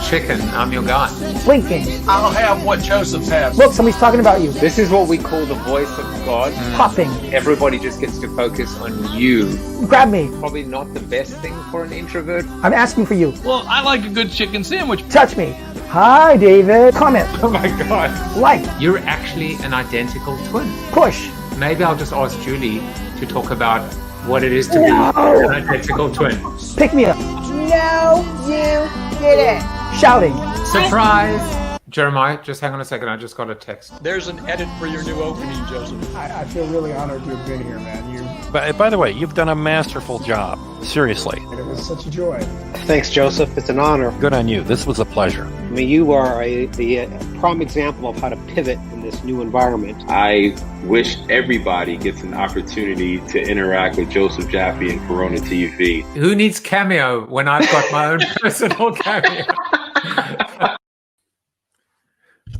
chicken. I'm your guy. Blinking. I'll have what Joseph has. Look, somebody's talking about you. This is what we call the voice of God. Popping. Everybody just gets to focus on you. Grab me. Probably not the best thing for an introvert. I'm asking for you. Well, I like a good chicken sandwich. Touch me. Hi, David. Comment. Oh my God. Like. You're actually an identical twin. Push. Maybe I'll just ask Julie to talk about what it is to be No. an identical twin. Pick me up. No, you didn't. Shouting. Surprise! Jeremiah, just hang on a second. I just got a text. There's an edit for your new opening, Joseph. I feel really honored to have been here, man. By the way, you've done a masterful job. Seriously. It was such a joy. Thanks, Joseph. It's an honor. Good on you. This was a pleasure. I mean, you are the prime example of how to pivot in this new environment. I wish everybody gets an opportunity to interact with Joseph Jaffe and Corona TV. Who needs Cameo when I've got my own personal Cameo?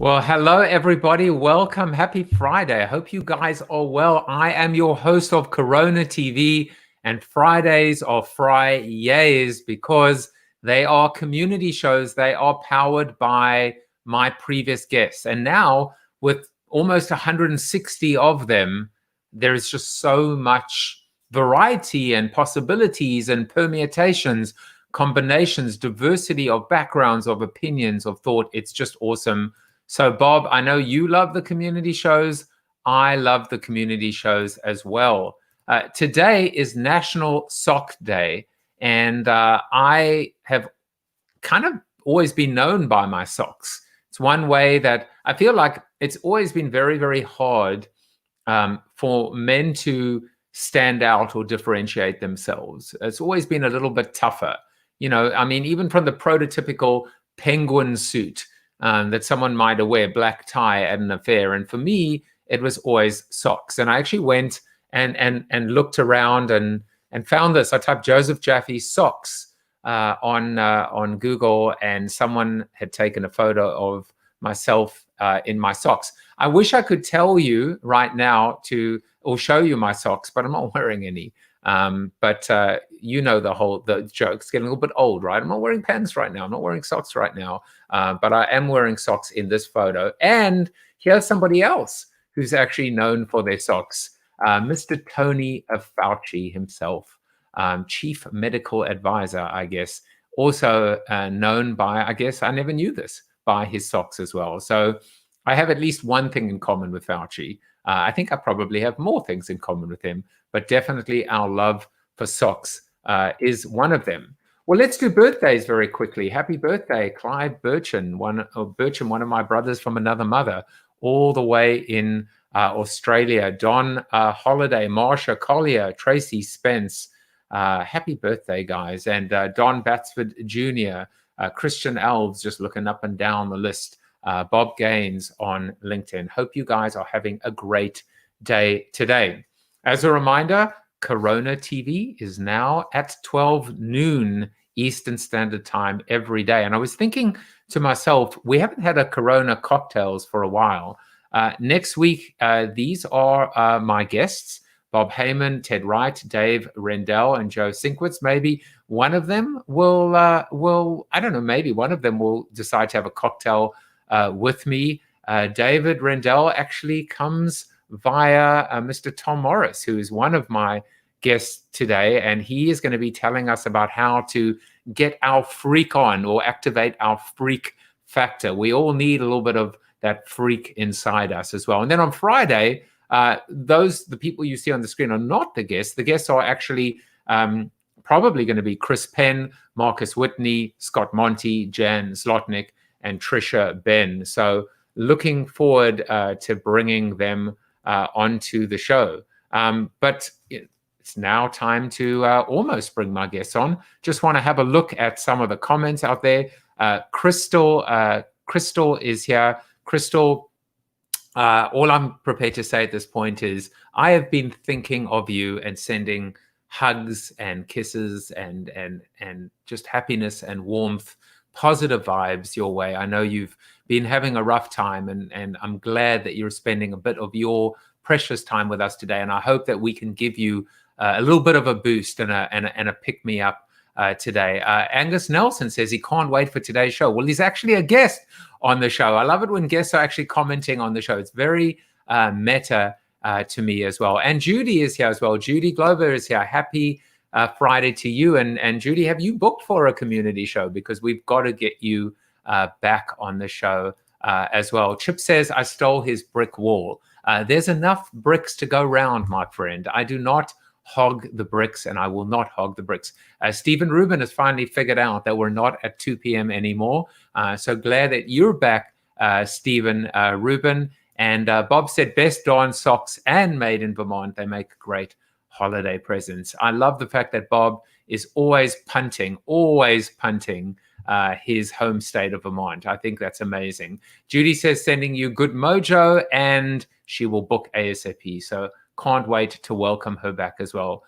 Well, hello, everybody. Welcome. Happy Friday. I hope you guys are well. I am your host of Corona TV, and Fridays are Fridays because they are community shows. They are powered by my previous guests. And now, with almost 160 of them, there is just so much variety and possibilities and permutations, combinations, diversity of backgrounds, of opinions, of thought. It's just awesome. So, Bob, I know you love the community shows. I love the community shows as well. Today is National Sock Day, and I have kind of always been known by my socks. It's one way that I feel like it's always been very, very hard for men to stand out or differentiate themselves. It's always been a little bit tougher. You know, I mean, even from the prototypical penguin suit that someone might wear, black tie at an affair. And for me, it was always socks. And I actually went and looked around and found this. I typed Joseph Jaffe socks on Google, and someone had taken a photo of myself in my socks. I wish I could tell you right now or show you my socks, but I'm not wearing any. But you know the joke's getting a little bit old, right? I'm not wearing pants right now. I'm not wearing socks right now. But I am wearing socks in this photo. And here's somebody else who's actually known for their socks. Mr. Tony Fauci himself, Chief Medical Advisor, I guess. Also known by, I guess, I never knew this, by his socks as well. So I have at least one thing in common with Fauci. I think I probably have more things in common with him, but definitely our love for socks is one of them. Well, let's do birthdays very quickly. Happy birthday, Clive Birchin, one of my brothers from another mother, all the way in Australia. Don Holiday, Marsha Collier, Tracy Spence. Happy birthday, guys. And Don Batsford Jr., Christian Elves, just looking up and down the list. Bob Gaines on LinkedIn. Hope you guys are having a great day today. As a reminder, Corona TV is now at 12 noon Eastern Standard Time every day. And I was thinking to myself, we haven't had a Corona cocktails for a while. Next week, these are my guests, Bob Heyman, Ted Wright, Dave Rendell, and Joe Sinkwitz. Maybe one of them will, I don't know, maybe one of them will decide to have a cocktail with me. David Rendell actually comes via Mr. Tom Morris, who is one of my guests today, and he is going to be telling us about how to get our freak on or activate our freak factor. We all need a little bit of that freak inside us as well. And then on Friday, the people you see on the screen are not the guests. The guests are actually probably going to be Chris Penn, Marcus Whitney, Scott Monty, Jan Zlotnick, and Trisha Ben. So looking forward to bringing them onto the show. But it's now time to almost bring my guests on. Just want to have a look at some of the comments out there. Crystal is here. Crystal, all I'm prepared to say at this point is I have been thinking of you and sending hugs and kisses and just happiness and warmth, positive vibes your way. I know you've been having a rough time, and I'm glad that you're spending a bit of your precious time with us today. And I hope that we can give you a little bit of a boost and a pick me up today. Angus Nelson says he can't wait for today's show. Well, he's actually a guest on the show. I love it when guests are actually commenting on the show. It's very meta to me as well. And Judi is here as well. Judi Glova is here. Happy Friday to you. And Judi, have you booked for a community show? Because we've got to get you back on the show as well. Chip says, I stole his brick wall. There's enough bricks to go round, my friend. I do not hog the bricks, and I will not hog the bricks. Stephen Rubin has finally figured out that we're not at 2 p.m. anymore. So glad that you're back, Stephen Rubin. And Bob said, best darn socks and made in Vermont. They make great holiday presents. I love the fact that Bob is always punting his home state of Vermont. I think that's amazing. Judi says, sending you good mojo, and she will book ASAP. So can't wait to welcome her back as well.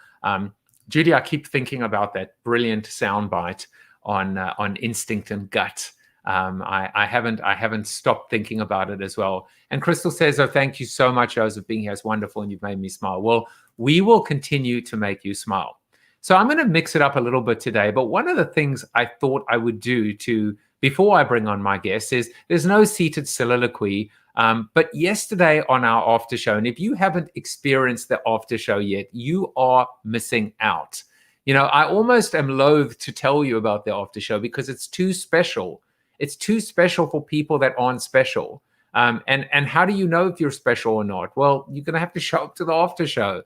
Judi, I keep thinking about that brilliant soundbite on instinct and gut. I haven't stopped thinking about it as well. And Crystal says, oh, thank you so much, Joseph, being here. It's wonderful, and you've made me smile. Well, we will continue to make you smile. So I'm going to mix it up a little bit today. But one of the things I thought I would do before I bring on my guests is there's no seated soliloquy. But yesterday on our after show, and if you haven't experienced the after show yet, you are missing out. You know, I almost am loath to tell you about the after show because it's too special. It's too special for people that aren't special. And how do you know if you're special or not? Well, you're going to have to show up to the after show.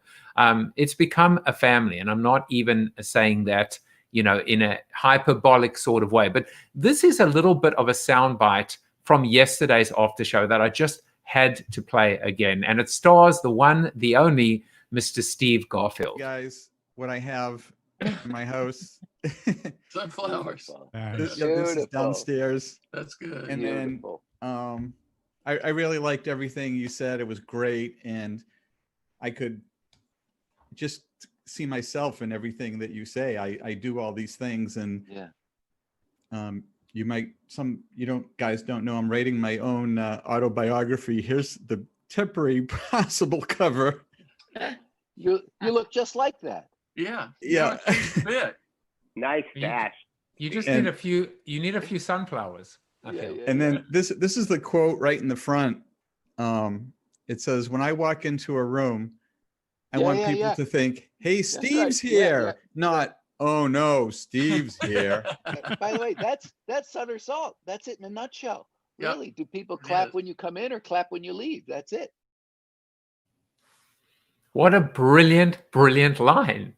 It's become a family, and I'm not even saying that, you know, in a hyperbolic sort of way. But this is a little bit of a soundbite from yesterday's after show that I just had to play again. And it stars the one, the only Mr. Steve Garfield. Guys, what I have in my house. Sunflowers. This is downstairs. That's good. And Beautiful. then I really liked everything you said. It was great. And I could just see myself in everything that you say. I do all these things, and guys don't know I'm writing my own autobiography. Here's the temporary possible cover. You look just like that. Yeah. Nice dash. You just need a few. You need a few sunflowers. I feel. And then this is the quote right in the front. It says, "When I walk into a room, I want people to think, hey, Steve's here, not, oh no, Steve's here." By the way, that's Sutter Salt. That's it in a nutshell. Really, do people clap when you come in or clap when you leave? That's it. What a brilliant, brilliant line.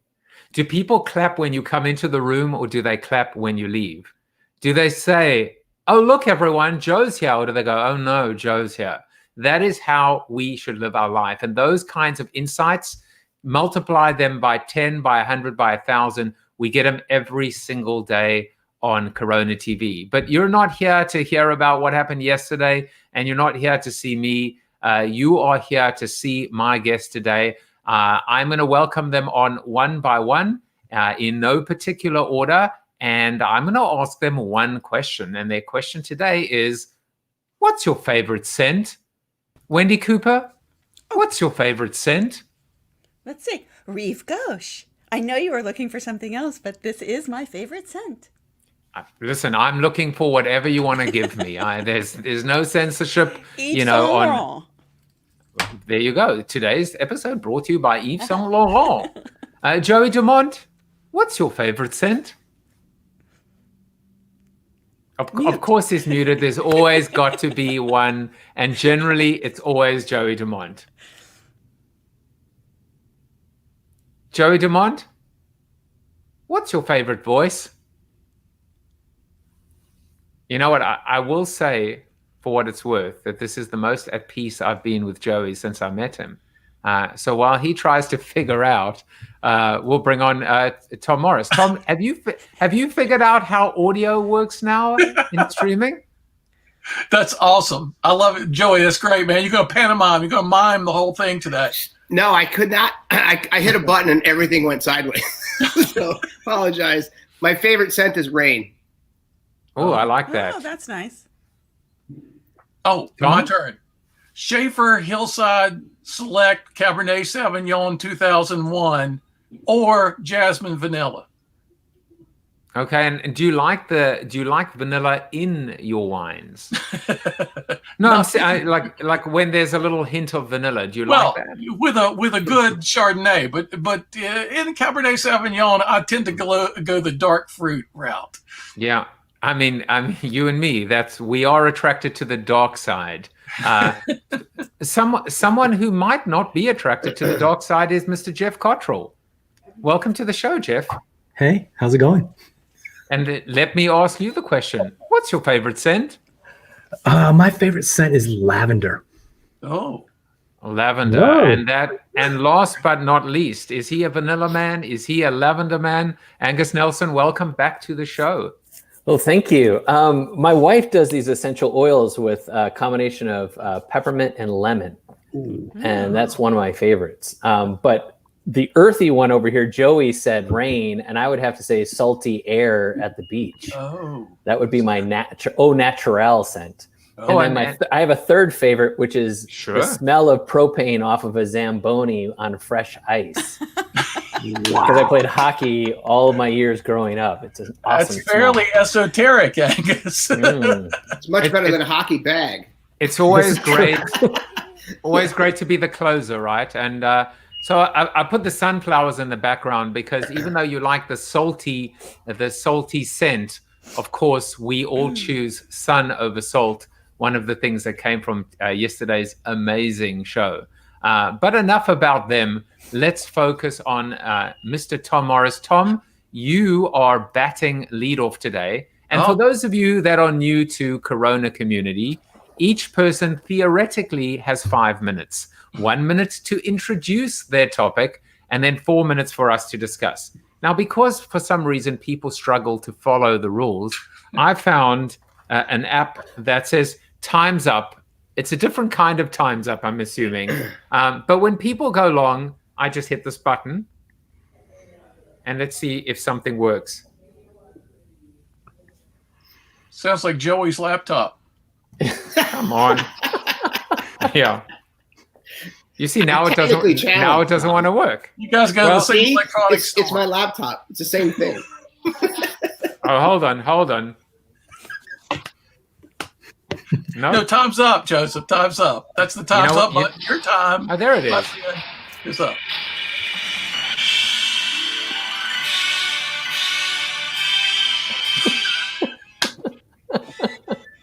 Do people clap when you come into the room, or do they clap when you leave? Do they say, oh, look, everyone, Joe's here, or do they go, oh no, Joe's here? That is how we should live our life. And those kinds of insights, multiply them by 10, by 100, by 1,000. We get them every single day on Corona TV. But you're not here to hear about what happened yesterday, and you're not here to see me. You are here to see my guest today. I'm going to welcome them on one by one in no particular order. And I'm going to ask them one question. And their question today is, what's your favorite scent? Wendi Cooper, what's your favorite scent? Let's see. Rive Gauche. I know you were looking for something else, but this is my favorite scent. Listen, I'm looking for whatever you want to give me. There's no censorship, Yves you know. Saint Laurent. There you go. Today's episode brought to you by Yves Saint Laurent. Joey Dumont, what's your favorite scent? Of course he's muted. There's always got to be one. And generally, it's always Joey Dumont. Joey Dumont, what's your favorite voice? You know what? I will say, for what it's worth, that this is the most at peace I've been with Joey since I met him. So while he tries to figure out, we'll bring on Tom Morris. Tom, have you figured out how audio works now in streaming? That's awesome. I love it, Joey. That's great, man. You're gonna pantomime. You're gonna mime the whole thing today. No, I could not. I hit a button and everything went sideways. So apologize. My favorite scent is rain. Oh, I like that. Oh, that's nice. Oh, my turn. Schaefer Hillside Select Cabernet Sauvignon 2001 or Jasmine Vanilla. Okay, and do you like vanilla in your wines? No, I'm saying like when there's a little hint of vanilla. Do you like that? with a good Chardonnay, but in Cabernet Sauvignon, I tend to go the dark fruit route. Yeah, I mean, you and me. We are attracted to the dark side. Someone who might not be attracted to the dark side is Mr. Geoff Cottrill. Welcome to the show, Geoff. Hey, how's it going? And let me ask you the question. What's your favorite scent? My favorite scent is lavender. Oh. Lavender. Whoa. And last but not least, is he a vanilla man? Is he a lavender man? Angus Nelson, welcome back to the show. Well, thank you. My wife does these essential oils with a combination of peppermint and lemon. Ooh. And that's one of my favorites. But the earthy one over here, Joey said rain, and I would have to say salty air at the beach. Oh. That would be my naturel scent. Oh, and then I have a third favorite, which is the smell of propane off of a Zamboni on fresh ice. Because I played hockey all of my years growing up. It's an awesome That's fairly esoteric, Angus. It's much better than a hockey bag. It's always great. Always great to be the closer, right? And so I put the sunflowers in the background because even though you like the salty scent, of course, we all choose sun over salt. One of the things that came from yesterday's amazing show. But enough about them. Let's focus on Mr. Tom Morris. Tom, you are batting leadoff today. And for those of you that are new to Corona Community, each person theoretically has 5 minutes. 1 minute to introduce their topic, and then 4 minutes for us to discuss. Now, because for some reason people struggle to follow the rules, I found an app that says time's up. It's a different kind of time's up, I'm assuming. But when people go long, I just hit this button. And let's see if something works. Sounds like Joey's laptop. Come on. Yeah. You see, now it doesn't. Now it doesn't want to work. You guys got the same electronic store. It's my laptop. It's the same thing. Oh, hold on. No, time's up, Joseph. Time's up. That's the time's up button. Your time. Oh, there it is. It's up.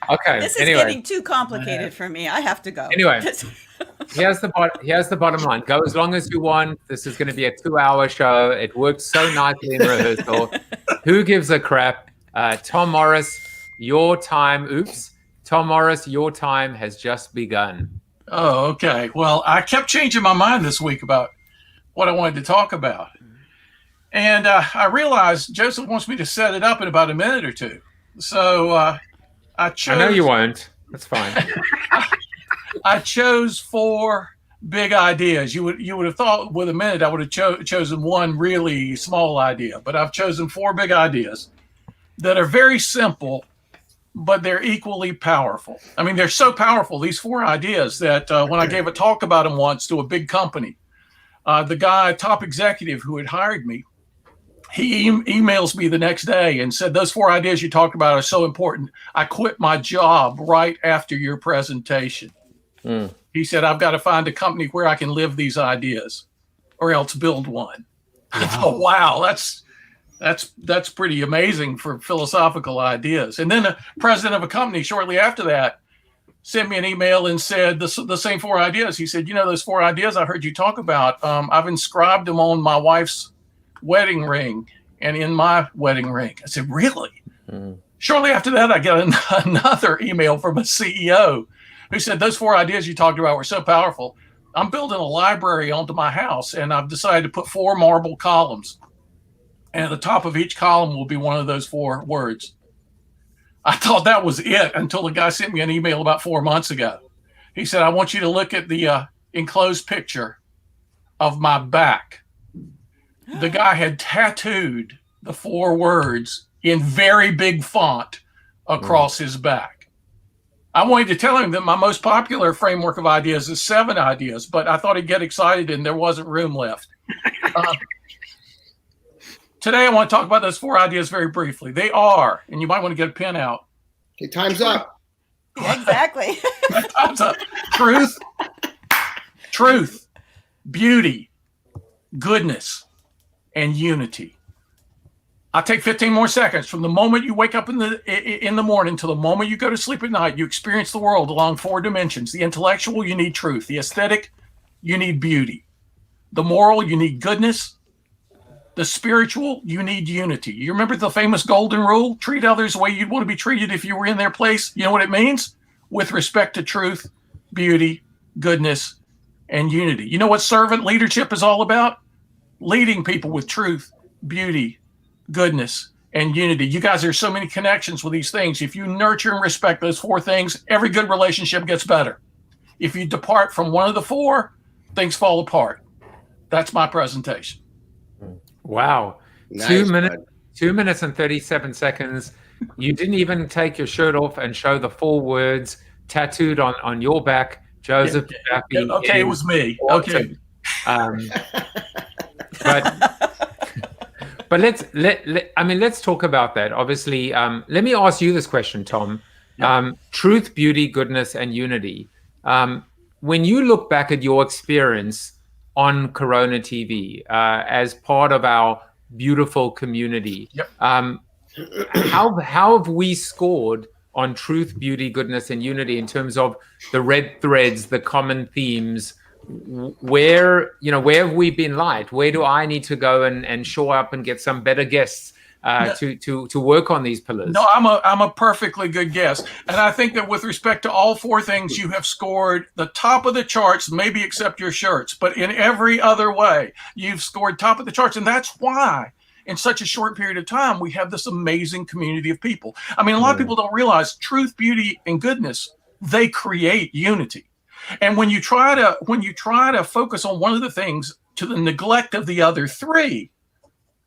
Okay. This is getting too complicated for me. I have to go. Anyway, here's the bottom line. Go as long as you want. This is going to be a 2-hour show. It worked so nicely in rehearsal. Who gives a crap? Tom Morris, your time. Oops. Tom Morris, your time has just begun. Oh, okay. Well, I kept changing my mind this week about what I wanted to talk about. And I realized Joseph wants me to set it up in about a minute or two. So I chose. I know you won't. That's fine. I chose 4 big ideas. You would have thought with a minute I would have chosen one really small idea, but I've chosen 4 big ideas that are very simple, but they're equally powerful. I mean, they're so powerful, these 4 ideas, that when I gave a talk about them once to a big company, the top executive who had hired me, he emails me the next day and said, those 4 ideas you talked about are so important. I quit my job right after your presentation. He said, I've got to find a company where I can live these ideas or else build one. Wow. I thought, wow, that's pretty amazing for philosophical ideas. And then the president of a company shortly after that sent me an email and said the same 4 ideas. He said, those 4 ideas I heard you talk about, I've inscribed them on my wife's wedding ring and in my wedding ring. I said, really? Shortly after that, I got another email from a CEO who said, those 4 ideas you talked about were so powerful. I'm building a library onto my house, and I've decided to put 4 marble columns. And at the top of each column will be one of those 4 words. I thought that was it until the guy sent me an email about 4 months ago. He said, I want you to look at the enclosed picture of my back. The guy had tattooed the 4 words in very big font across his back. I wanted to tell him that my most popular framework of ideas is 7 ideas, but I thought he'd get excited and there wasn't room left. today I want to talk about those 4 ideas very briefly. They are, and you might want to get a pen out. Okay, time's up. Exactly. Time's up. Truth, beauty, goodness, and unity. I'll take 15 more seconds. From the moment you wake up in the morning till the moment you go to sleep at night, you experience the world along 4 dimensions. The intellectual, you need truth. The aesthetic, you need beauty. The moral, you need goodness. The spiritual, you need unity. You remember the famous golden rule? Treat others the way you'd want to be treated if you were in their place. You know what it means? With respect to truth, beauty, goodness, and unity. You know what servant leadership is all about? Leading people with truth, beauty, goodness, and unity. You guys, there's so many connections with these things. If you nurture and respect those 4 things, every good relationship gets better. If you depart from one of the 4, things fall apart. That's my presentation. Wow. Nice, 2 minutes and 37 seconds. You didn't even take your shirt off and show the 4 words tattooed on your back. Joseph Jaffe. Okay, it was me. Awesome. Okay. But let's talk about that. Obviously, let me ask you this question, Tom. Truth, beauty, goodness, and unity. When you look back at your experience on Corona TV as part of our beautiful community, how have we scored on truth, beauty, goodness, and unity in terms of the red threads, the common themes? Where have we been light? Where do I need to go and show up and get some better guests to work on these pillars? No, I'm a perfectly good guest. And I think that with respect to all 4 things, you have scored the top of the charts, maybe except your shirts, but in every other way, you've scored top of the charts. And that's why in such a short period of time, we have this amazing community of people. I mean, a lot of people don't realize truth, beauty, and goodness, they create unity. And when you try to focus on one of the things to the neglect of the other 3,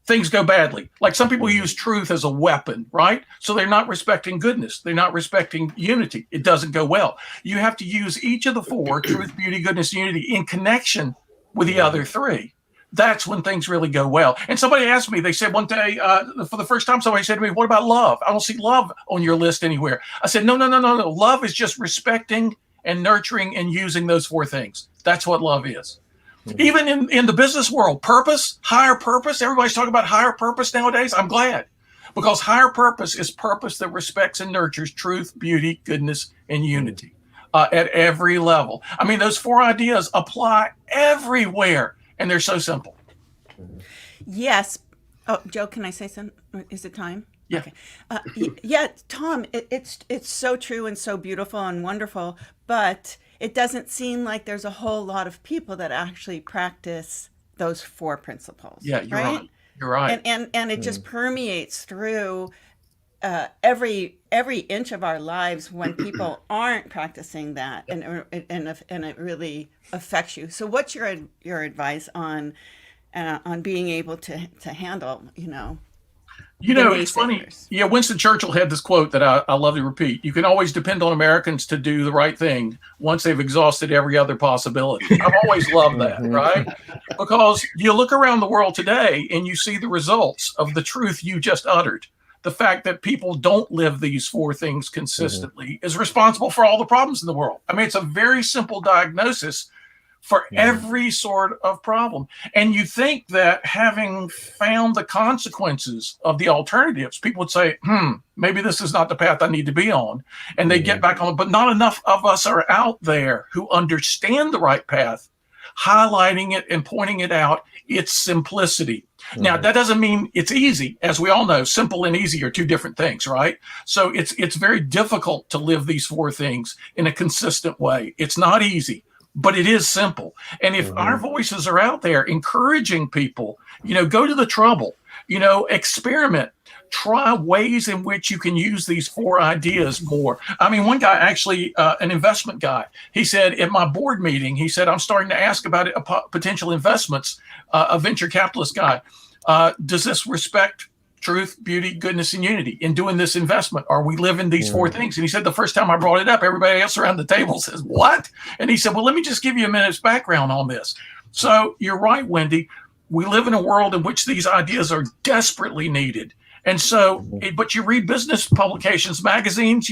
things go badly. Like some people use truth as a weapon, right? So they're not respecting goodness. They're not respecting unity. It doesn't go well. You have to use each of the 4, truth, beauty, goodness, unity, in connection with the other 3. That's when things really go well. And somebody asked me, they said one day, for the first time, somebody said to me, what about love? I don't see love on your list anywhere. I said, no. Love is just respecting and nurturing and using those 4 things. That's what love is. Even in the business world, purpose, higher purpose. Everybody's talking about higher purpose nowadays. I'm glad, because higher purpose is purpose that respects and nurtures truth, beauty, goodness, and unity at every level. I mean, those 4 ideas apply everywhere, and they're so simple. Yes. Oh, Joe, can I say something? Is it time? Yeah. Okay. Tom, it's so true and so beautiful and wonderful, but it doesn't seem like there's a whole lot of people that actually practice those 4 principles. Yeah, you're right. You're right. And it just permeates through every inch of our lives when people aren't practicing that, and it really affects you. So what's your advice on being able to handle, it's funny. Yeah, Winston Churchill had this quote that I love to repeat. You can always depend on Americans to do the right thing once they've exhausted every other possibility. I've always loved that, right? Because you look around the world today and you see the results of the truth you just uttered. The fact that people don't live these 4 things consistently is responsible for all the problems in the world. I mean, it's a very simple diagnosis for every sort of problem. And you think that having found the consequences of the alternatives, people would say, maybe this is not the path I need to be on. And they get back on it. But not enough of us are out there who understand the right path, highlighting it and pointing it out, its simplicity. Now, that doesn't mean it's easy. As we all know, simple and easy are 2 different things, right? So it's very difficult to live these 4 things in a consistent way. It's not easy, but it is simple. And if our voices are out there encouraging people, go to the trouble, experiment, try ways in which you can use these 4 ideas more. I mean, one guy actually, an investment guy, he said at my board meeting, he said, I'm starting to ask about potential investments, a venture capitalist guy. Does this respect truth, beauty, goodness, and unity in doing this investment? Are we living these 4 things? And he said, the first time I brought it up, everybody else around the table says, what? And he said, well, let me just give you a minute's background on this. So you're right, Wendi. We live in a world in which these ideas are desperately needed. And so, but you read business publications, magazines,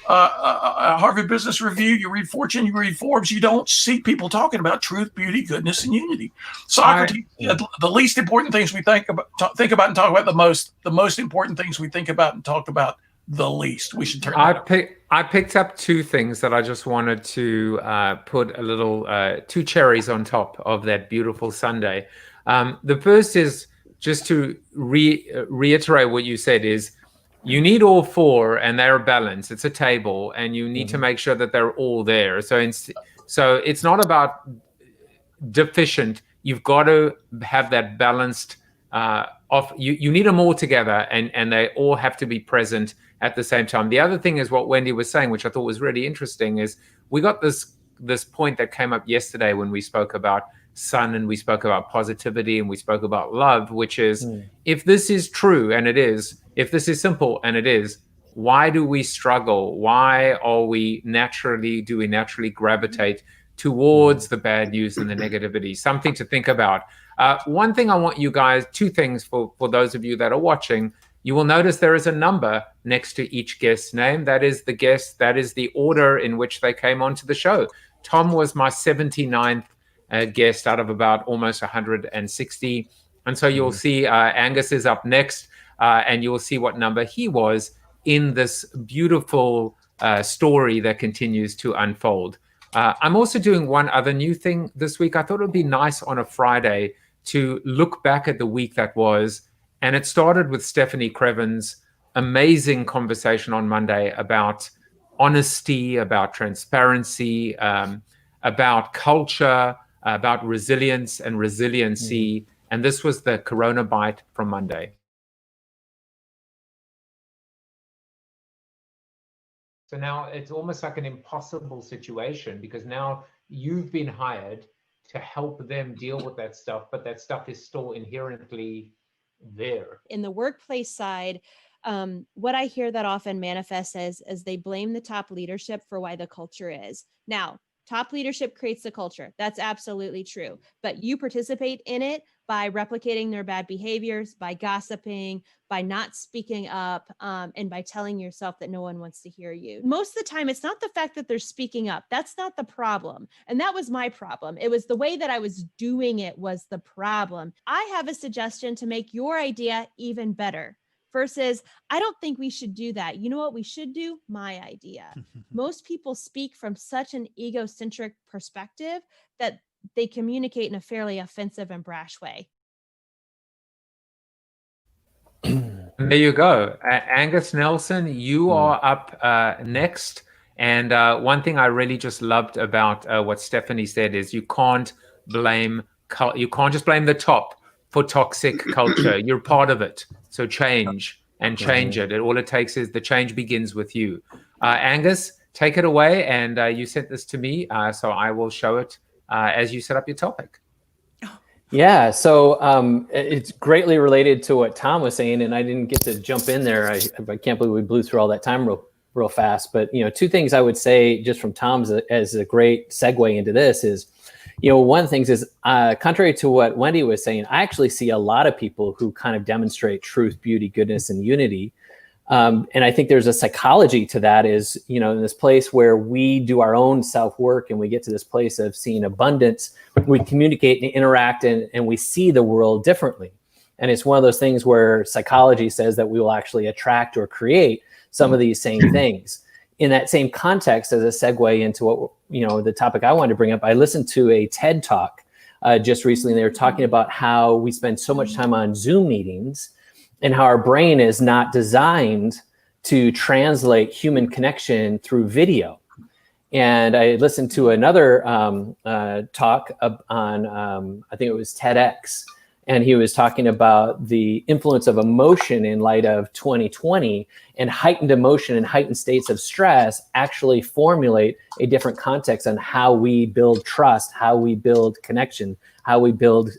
Harvard Business Review, you read Fortune, you read Forbes, you don't see people talking about truth, beauty, goodness, and unity. Socrates, the least important things we think about and talk about the most important things we think about and talk about the least. We should turn I picked up two things that I just wanted to put a little, two cherries on top of that beautiful Sunday. The first is just to reiterate what you said is, you need all four and they're balanced. It's a table and you need to make sure that they're all there. So it's not about deficient. You've got to have that balanced you need them all together and they all have to be present at the same time. The other thing is what Wendi was saying, which I thought was really interesting, is we got this point that came up yesterday when we spoke about sun and we spoke about positivity and we spoke about love, which is if this is true, and it is, if this is simple, and it is, why do we struggle? Why are we naturally gravitate towards the bad news and the negativity? Something to think about. One thing I want you guys, two things for those of you that are watching, you will notice there is a number next to each guest's name. That is the guest, that is the order in which they came onto the show. Tom was my 79th guest out of about almost 160. And so you'll see Angus is up next. And you'll see what number he was in this beautiful story that continues to unfold. I'm also doing one other new thing this week. I thought it would be nice on a Friday to look back at the week that was. And it started with Stephanie Creven's amazing conversation on Monday about honesty, about transparency, about culture, about resilience and resiliency. And this was the Corona Bite from Monday. So now it's almost like an impossible situation because now you've been hired to help them deal with that stuff, but that stuff is still inherently there. In the workplace side, what I hear that often manifests as they blame the top leadership for why the culture is. Now, top leadership creates the culture. That's absolutely true. But you participate in it by replicating their bad behaviors, by gossiping, by not speaking up, and by telling yourself that no one wants to hear you. Most of the time, it's not the fact that they're speaking up. That's not the problem. And that was my problem. It was the way that I was doing it was the problem. I have a suggestion to make your idea even better. Versus, I don't think we should do that. You know what we should do? My idea. Most people speak from such an egocentric perspective that they communicate in a fairly offensive and brash way. There you go. Angus Nelson, you are up next. And one thing I really just loved about what Stephanie said is you can't just blame the top for toxic culture. You're part of it. So change it. All it takes is the change begins with you. Angus, take it away. And you sent this to me, so I will show it as you set up your topic. Yeah, so it's greatly related to what Tom was saying, and I didn't get to jump in there. I can't believe we blew through all that time real fast. But two things I would say just from Tom's as a great segue into this is, one of the things is, contrary to what Wendi was saying, I actually see a lot of people who kind of demonstrate truth, beauty, goodness, and unity. And I think there's a psychology to that is, in this place where we do our own self-work and we get to this place of seeing abundance, we communicate and interact and we see the world differently. And it's one of those things where psychology says that we will actually attract or create some of these same things. In that same context, as a segue into what, the topic I wanted to bring up, I listened to a TED Talk just recently. They were talking about how we spend so much time on Zoom meetings and how our brain is not designed to translate human connection through video. And I listened to another talk on, I think it was TEDx, and he was talking about the influence of emotion in light of 2020, and heightened emotion and heightened states of stress actually formulate a different context on how we build trust, how we build connection, how we build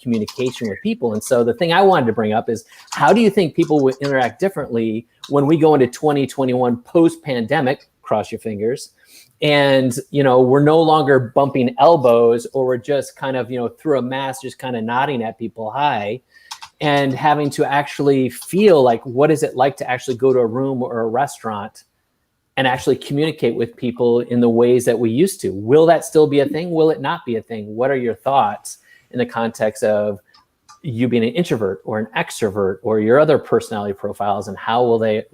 communication with people. And so the thing I wanted to bring up is, how do you think people would interact differently when we go into 2021 post-pandemic, cross your fingers, And, we're no longer bumping elbows, or we're just kind of, through a mask, just kind of nodding at people, hi, and having to actually feel like, what is it like to actually go to a room or a restaurant and actually communicate with people in the ways that we used to? Will that still be a thing? Will it not be a thing? What are your thoughts in the context of you being an introvert or an extrovert, or your other personality profiles, and how will they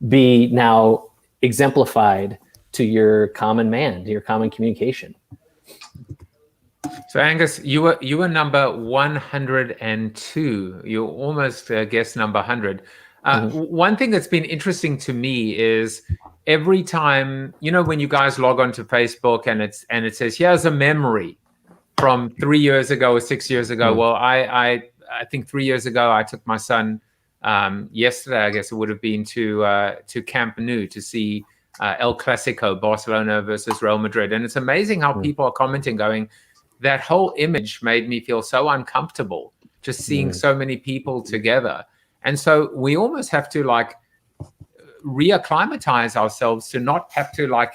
be now exemplified to your common man, to your common communication? So Angus, you were number 102. You almost guessed number 100. One thing that's been interesting to me is every time, when you guys log onto Facebook and it says, here's a memory from 3 years ago or 6 years ago. Well, I think 3 years ago I took my son yesterday, I guess it would have been, to Camp Nou to see El Clasico, Barcelona versus Real Madrid. And it's amazing how people are commenting, going, that whole image made me feel so uncomfortable, just seeing so many people together. And so we almost have to reacclimatize ourselves to not have to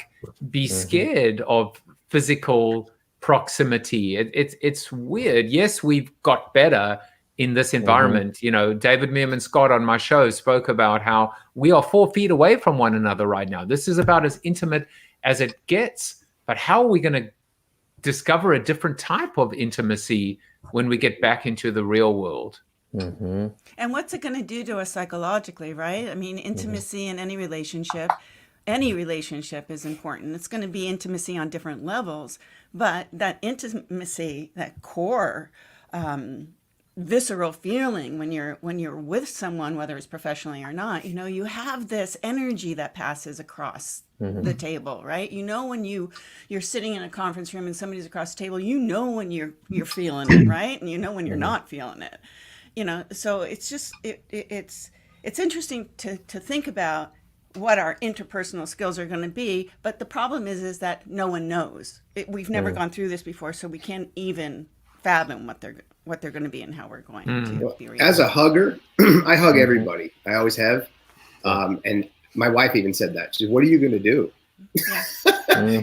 be scared of physical proximity. It's weird. Yes, we've got better in this environment. David Meerman Scott on my show spoke about how we are 4 feet away from one another right now. This is about as intimate as it gets. But how are we going to discover a different type of intimacy when we get back into the real world? And what's it going to do to us psychologically, right? I mean, intimacy in any relationship is important. It's going to be intimacy on different levels, but that intimacy, that core visceral feeling when you're with someone, whether it's professionally or not, you have this energy that passes across the table, right? When you're sitting in a conference room and somebody's across the table, when you're feeling it, right? And when you're not feeling it. So it's just it's interesting to think about what our interpersonal skills are going to be, but the problem is that no one knows. We've never gone through this before, so we can't even fathom what they're going to be and how we're going to be. As a hugger, I hug everybody. I always have, and my wife even said that. She said, "What are you going to do?"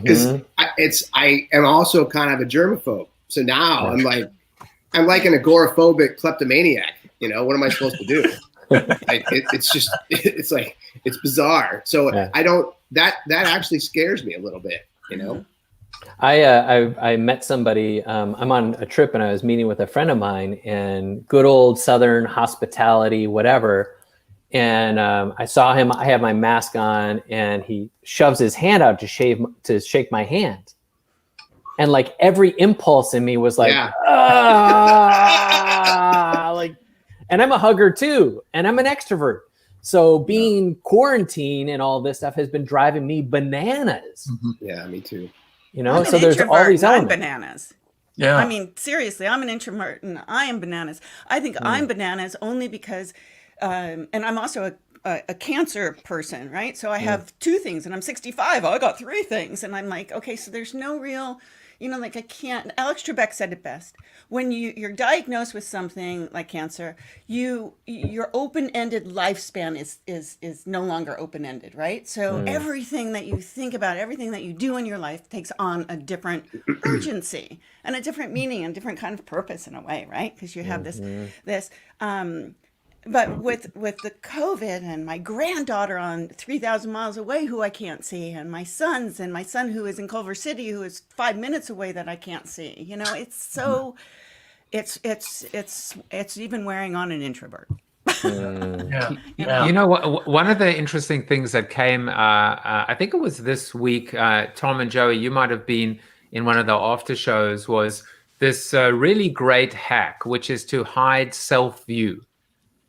Because I am also kind of a germaphobe. So now I'm like an agoraphobic kleptomaniac. What am I supposed to do? It's bizarre. So I don't. That actually scares me a little bit. I met somebody. I'm on a trip and I was meeting with a friend of mine, and good old Southern hospitality, whatever. And I saw him. I have my mask on, and he shoves his hand out to shake my hand. And every impulse in me was and I'm a hugger too, and I'm an extrovert. So being quarantined and all this stuff has been driving me bananas. Yeah, me too. So there's all these elements. Bananas. Yeah. I mean, seriously, I'm an introvert and I am bananas. I think I'm bananas only because, and I'm also a cancer person, right? So I have 2 things, and I'm 65. I got 3 things. And I'm like, okay, so there's no real, I can't. Alex Trebek said it best. When you're diagnosed with something like cancer, your open-ended lifespan is no longer open-ended, right? So everything that you think about, everything that you do in your life takes on a different urgency and a different meaning and different kind of purpose in a way, right? Because you have this. But with the COVID and my granddaughter on 3,000 miles away who I can't see, and my son who is in Culver City who is 5 minutes away that I can't see, it's so it's even wearing on an introvert. One of the interesting things that came, I think it was this week, Tom and Joey, you might have been in one of the after shows, was this really great hack, which is to hide self-view.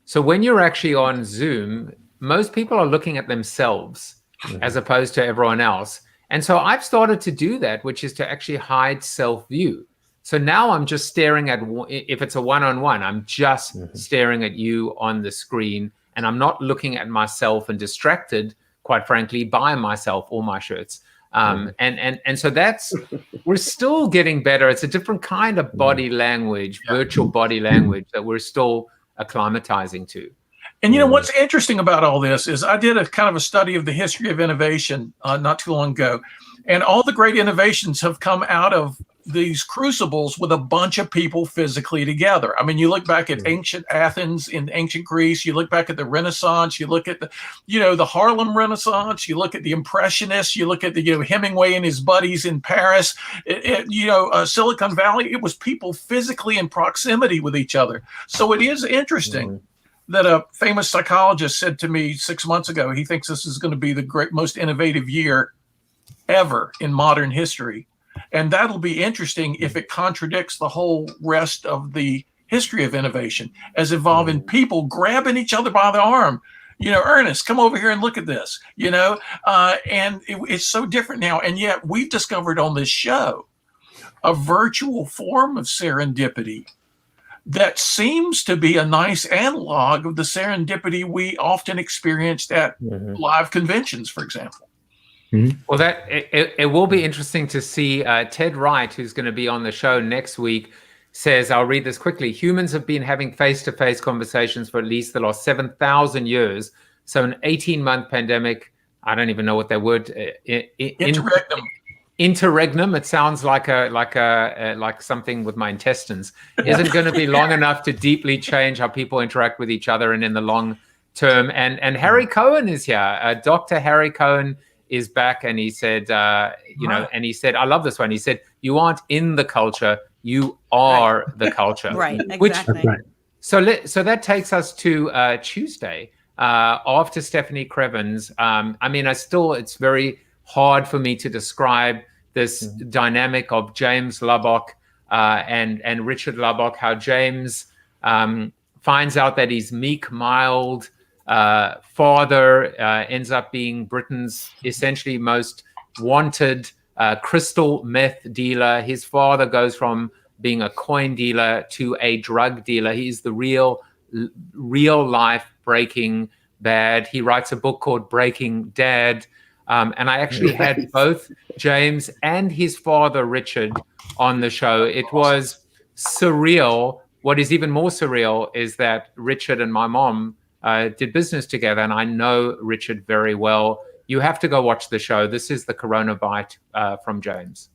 So when you're actually on Zoom, most people are looking at themselves as opposed to everyone else. And so I've started to do that, which is to actually hide self-view. So now I'm just staring at, if it's a one-on-one, I'm just staring at you on the screen, and I'm not looking at myself and distracted, quite frankly, by myself or my shirts. And so we're still getting better. It's a different kind of body language, virtual body language that we're still acclimatizing to. And you know what's interesting about all this is I did a kind of a study of the history of innovation not too long ago, and all the great innovations have come out of these crucibles with a bunch of people physically together. I mean, you look back at ancient Athens in ancient Greece, you look back at the Renaissance, you look at the Harlem Renaissance, you look at the Impressionists, you look at the Hemingway and his buddies in Paris, Silicon Valley. It was people physically in proximity with each other. So it is interesting that a famous psychologist said to me 6 months ago, he thinks this is going to be the most innovative year ever in modern history. And that'll be interesting if it contradicts the whole rest of the history of innovation as involving people grabbing each other by the arm. Ernest, come over here and look at this, and it's so different now. And yet we've discovered on this show a virtual form of serendipity that seems to be a nice analog of the serendipity we often experienced at live conventions, for example. Well, it will be interesting to see. Ted Wright, who's going to be on the show next week, says, I'll read this quickly. Humans have been having face-to-face conversations for at least the last 7,000 years. So an 18-month pandemic, I don't even know what that word, interregnum. It sounds like something with my intestines. Isn't going to be long enough to deeply change how people interact with each other and in the long term. And Harry Cohen is here. Dr. Harry Cohen is back, and he said, and he said, I love this one. He said, you aren't in the culture, you are the culture. Right, exactly. So that takes us to Tuesday after Stephanie Crevens. It's very hard for me to describe this dynamic of James Lubbock and Richard Lubbock, how James finds out that he's meek, mild, father ends up being Britain's essentially most wanted crystal meth dealer. His father goes from being a coin dealer to a drug dealer. He's the real life Breaking Bad. He writes a book called Breaking Dad. And I actually had both James and his father, Richard, on the show. It was surreal. What is even more surreal is that Richard and my mom did business together, and I know Richard very well. You have to go watch the show. This is the Corona Bite from James.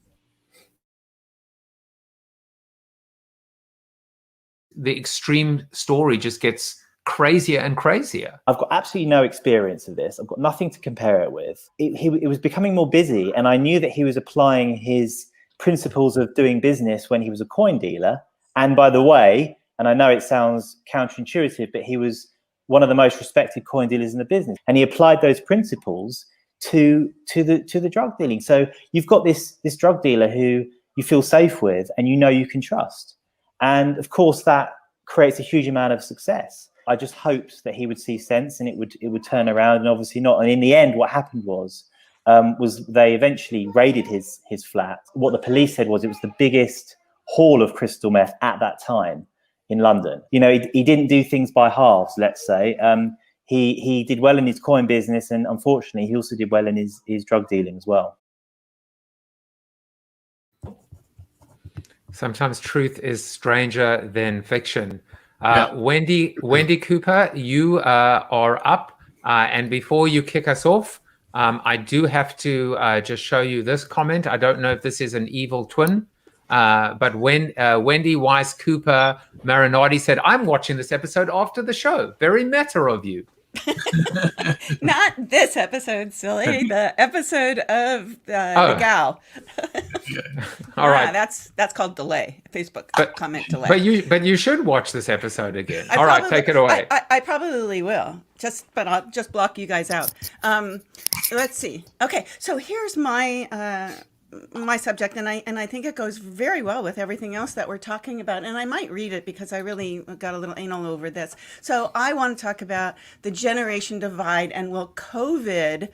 The extreme story just gets crazier and crazier. I've got absolutely no experience of this. I've got nothing to compare it with. It was becoming more busy, and I knew that he was applying his principles of doing business when he was a coin dealer. And by the way, and I know it sounds counterintuitive, but he was one of the most respected coin dealers in the business, and he applied those principles to the drug dealing. So you've got this drug dealer who you feel safe with, and you can trust, and of course that creates a huge amount of success. I just hoped that he would see sense and it would turn around, and obviously not. And in the end, what happened was they eventually raided his flat. What the police said was it was the biggest haul of crystal meth at that time in London. He didn't do things by halves, let's say. He did well in his coin business, and unfortunately, he also did well in his drug dealing as well. Sometimes truth is stranger than fiction. Wendi Cooper, you are up. And before you kick us off, I do have to just show you this comment. I don't know if this is an evil twin. But when Wendi Weiss Cooper Marinardi said, I'm watching this episode after the show. Very meta of you. Not this episode, silly. The episode of the gal. All right. That's called delay. Facebook comment delay. But you should watch this episode again. All right, take it away. I probably will. But I'll just block you guys out. Let's see. Okay, so here's my subject, and I think it goes very well with everything else that we're talking about, and I might read it because I really got a little anal over this. So I want to talk about the generation divide, and will COVID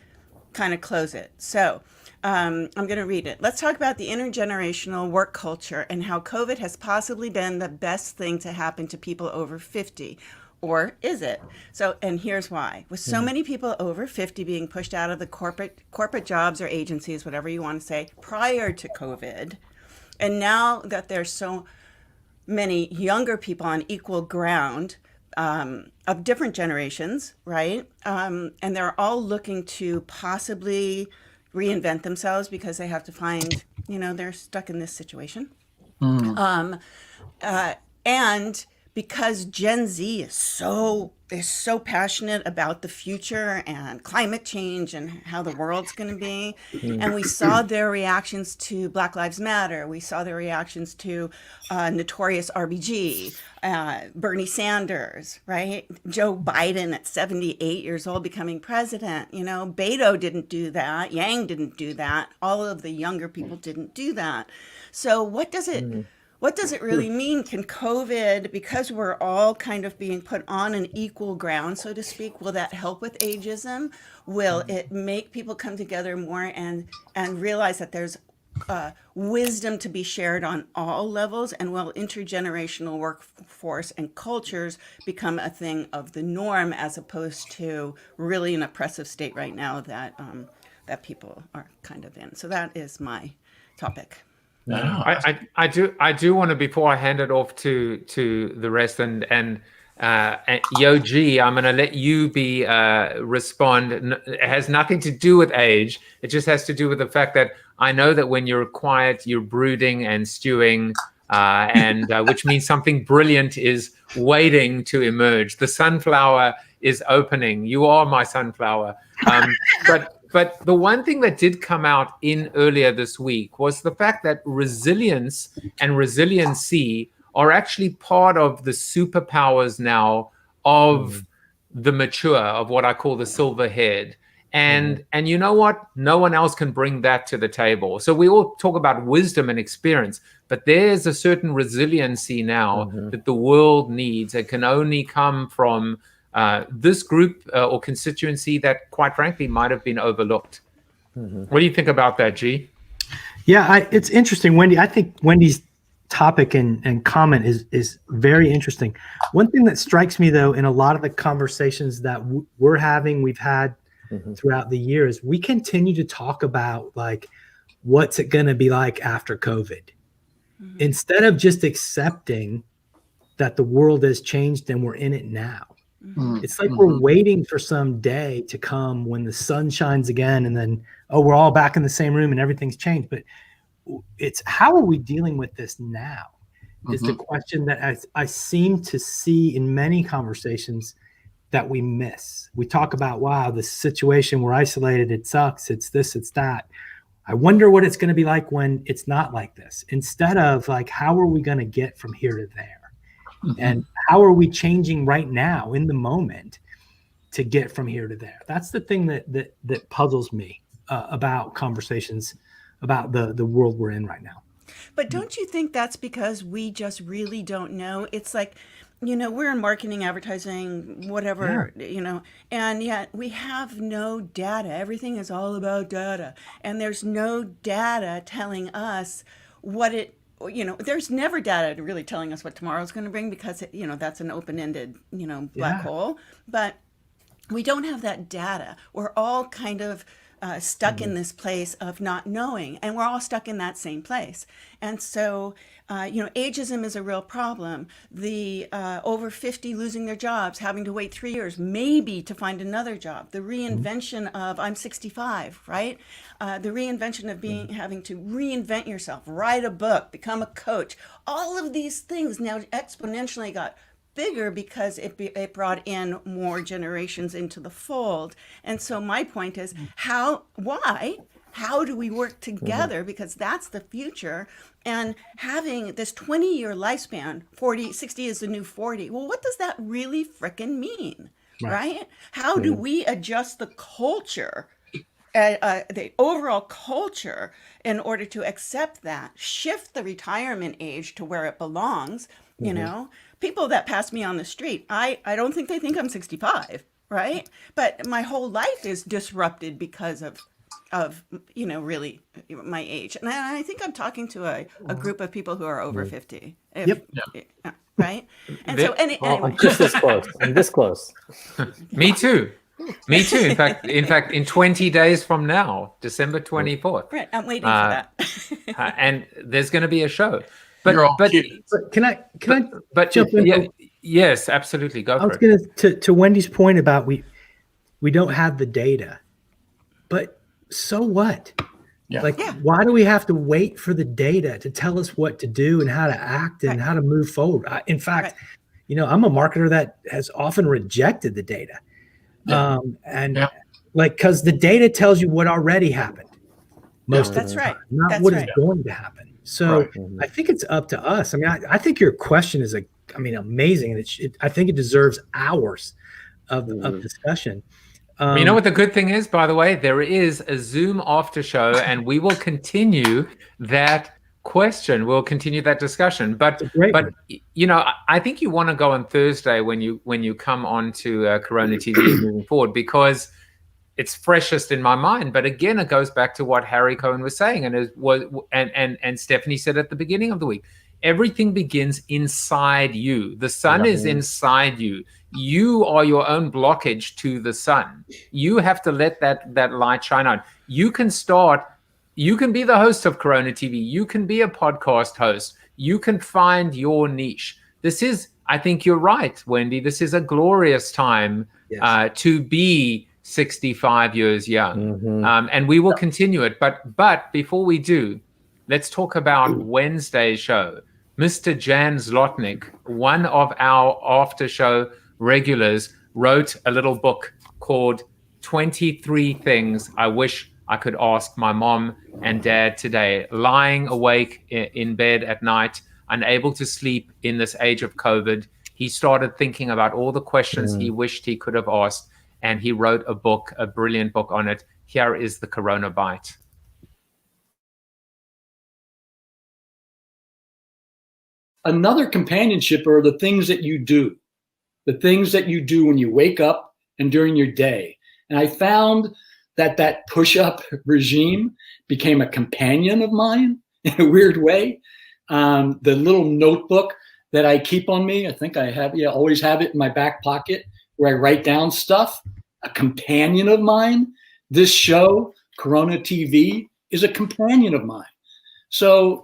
kind of close it? So I'm going to read it. Let's talk about the intergenerational work culture and how COVID has possibly been the best thing to happen to people over 50. Or is it? So, and here's why. With so many people over 50 being pushed out of the corporate jobs or agencies, whatever you want to say, prior to COVID, and now that there's so many younger people on equal ground, different generations, right? And they're all looking to possibly reinvent themselves because they have to find, they're stuck in this situation. And because Gen Z is so passionate about the future and climate change and how the world's going to be, and we saw their reactions to Black Lives Matter, we saw their reactions to Notorious RBG, Bernie Sanders, right? Joe Biden at 78 years old becoming president. Beto didn't do that. Yang didn't do that. All of the younger people didn't do that. So what does it really mean? Can COVID, because we're all kind of being put on an equal ground, so to speak, will that help with ageism? Will it make people come together more and realize that there's wisdom to be shared on all levels? And will intergenerational workforce and cultures become a thing of the norm as opposed to really an oppressive state right now that people are kind of in? So that is my topic. No, I do want to, before I hand it off to the rest, and Yoji, I'm going to let you respond. It has nothing to do with age. It just has to do with the fact that I know that when you're quiet, you're brooding and stewing, and which means something brilliant is waiting to emerge. The sunflower is opening. You are my sunflower. But the one thing that did come out in earlier this week was the fact that resilience and resiliency are actually part of the superpowers now of the mature, of what I call the silver haired. And you know what? No one else can bring that to the table. So we all talk about wisdom and experience, but there's a certain resiliency now that the world needs. It can only come from this group or constituency that, quite frankly, might have been overlooked. What do you think about that, G? Yeah, it's interesting, Wendi. I think Wendy's topic and comment is very interesting. One thing that strikes me, though, in a lot of the conversations that we've had throughout the years, we continue to talk about, like, what's it going to be like after COVID? Instead of just accepting that the world has changed and we're in it now. It's like we're waiting for some day to come when the sun shines again and then, we're all back in the same room and everything's changed. But it's how are we dealing with this now is the question that I seem to see in many conversations that we miss. We talk about, wow, this situation, we're isolated, it sucks, it's this, it's that. I wonder what it's going to be like when it's not like this. Instead of, like, how are we going to get from here to there? And how are we changing right now in the moment to get from here to there? That's the thing that puzzles me about conversations about the world we're in right now. But don't you think that's because we just really don't know? It's like, we're in marketing, advertising, whatever, and yet we have no data. Everything is all about data. And there's no data telling us there's never data really telling us what tomorrow's going to bring because, that's an open-ended, black hole. But we don't have that data. We're all kind of stuck in this place of not knowing, and we're all stuck in that same place. And so, ageism is a real problem. The over 50 losing their jobs, having to wait 3 years maybe to find another job. The reinvention of I'm 65, right? The reinvention of having to reinvent yourself, write a book, become a coach. All of these things now exponentially got bigger because it brought in more generations into the fold. And so my point is, how do we work together? Because that's the future. And having this 20-year lifespan, 60 is the new 40. Well, what does that really frickin' mean, right? How do we adjust the culture, the overall culture, in order to accept that, shift the retirement age to where it belongs? People that pass me on the street, I don't think they think I'm 65, right? But my whole life is disrupted because of really my age. And I think I'm talking to a group of people who are over 50. Right? And so anyway. I'm just this close. I'm this close. Me too. In fact, in 20 days from now, December 24th. Right. I'm waiting for that. And there's going to be a show. You're all kids. But can I But jump in? yeah, yes, absolutely. Go I for was it. going to Wendy's point about we don't have the data, but so what? Yeah. Like, why do we have to wait for the data to tell us what to do and how to act and how to move forward? In fact, I'm a marketer that has often rejected the data. Because the data tells you what already happened. Most of the time, not what is going to happen. So I think it's up to us. I mean, I think your question is amazing. And I think it deserves hours of discussion. You know what the good thing is, by the way? There is a Zoom after show, and we will continue that question. We'll continue that discussion. But I think you want to go on Thursday when you come on to Corona TV moving forward, because it's freshest in my mind. But again, it goes back to what Harry Cohen was saying, and Stephanie said at the beginning of the week. Everything begins inside you. The sun is inside you. You are your own blockage to the sun. You have to let that light shine out. You can be the host of Corona TV. You can be a podcast host. You can find your niche. I think you're right, Wendy. This is a glorious time to be 65 years young. And we will continue it. But before we do, let's talk about Wednesday's show. Mr. Jan Zlotnick, one of our after show regulars, wrote a little book called 23 Things I Wish I Could Ask My Mom and Dad Today. Lying awake in bed at night, unable to sleep in this age of COVID, he started thinking about all the questions he wished he could have asked, and he wrote a book, a brilliant book on it. Here is the Corona Bite. Another companionship are the things that you do. The things that you do when you wake up and during your day. And I found that push-up regime became a companion of mine in a weird way. The little notebook that I keep on me, I think I have, always have it in my back pocket where I write down stuff, a companion of mine. This show, Corona TV, is a companion of mine. So,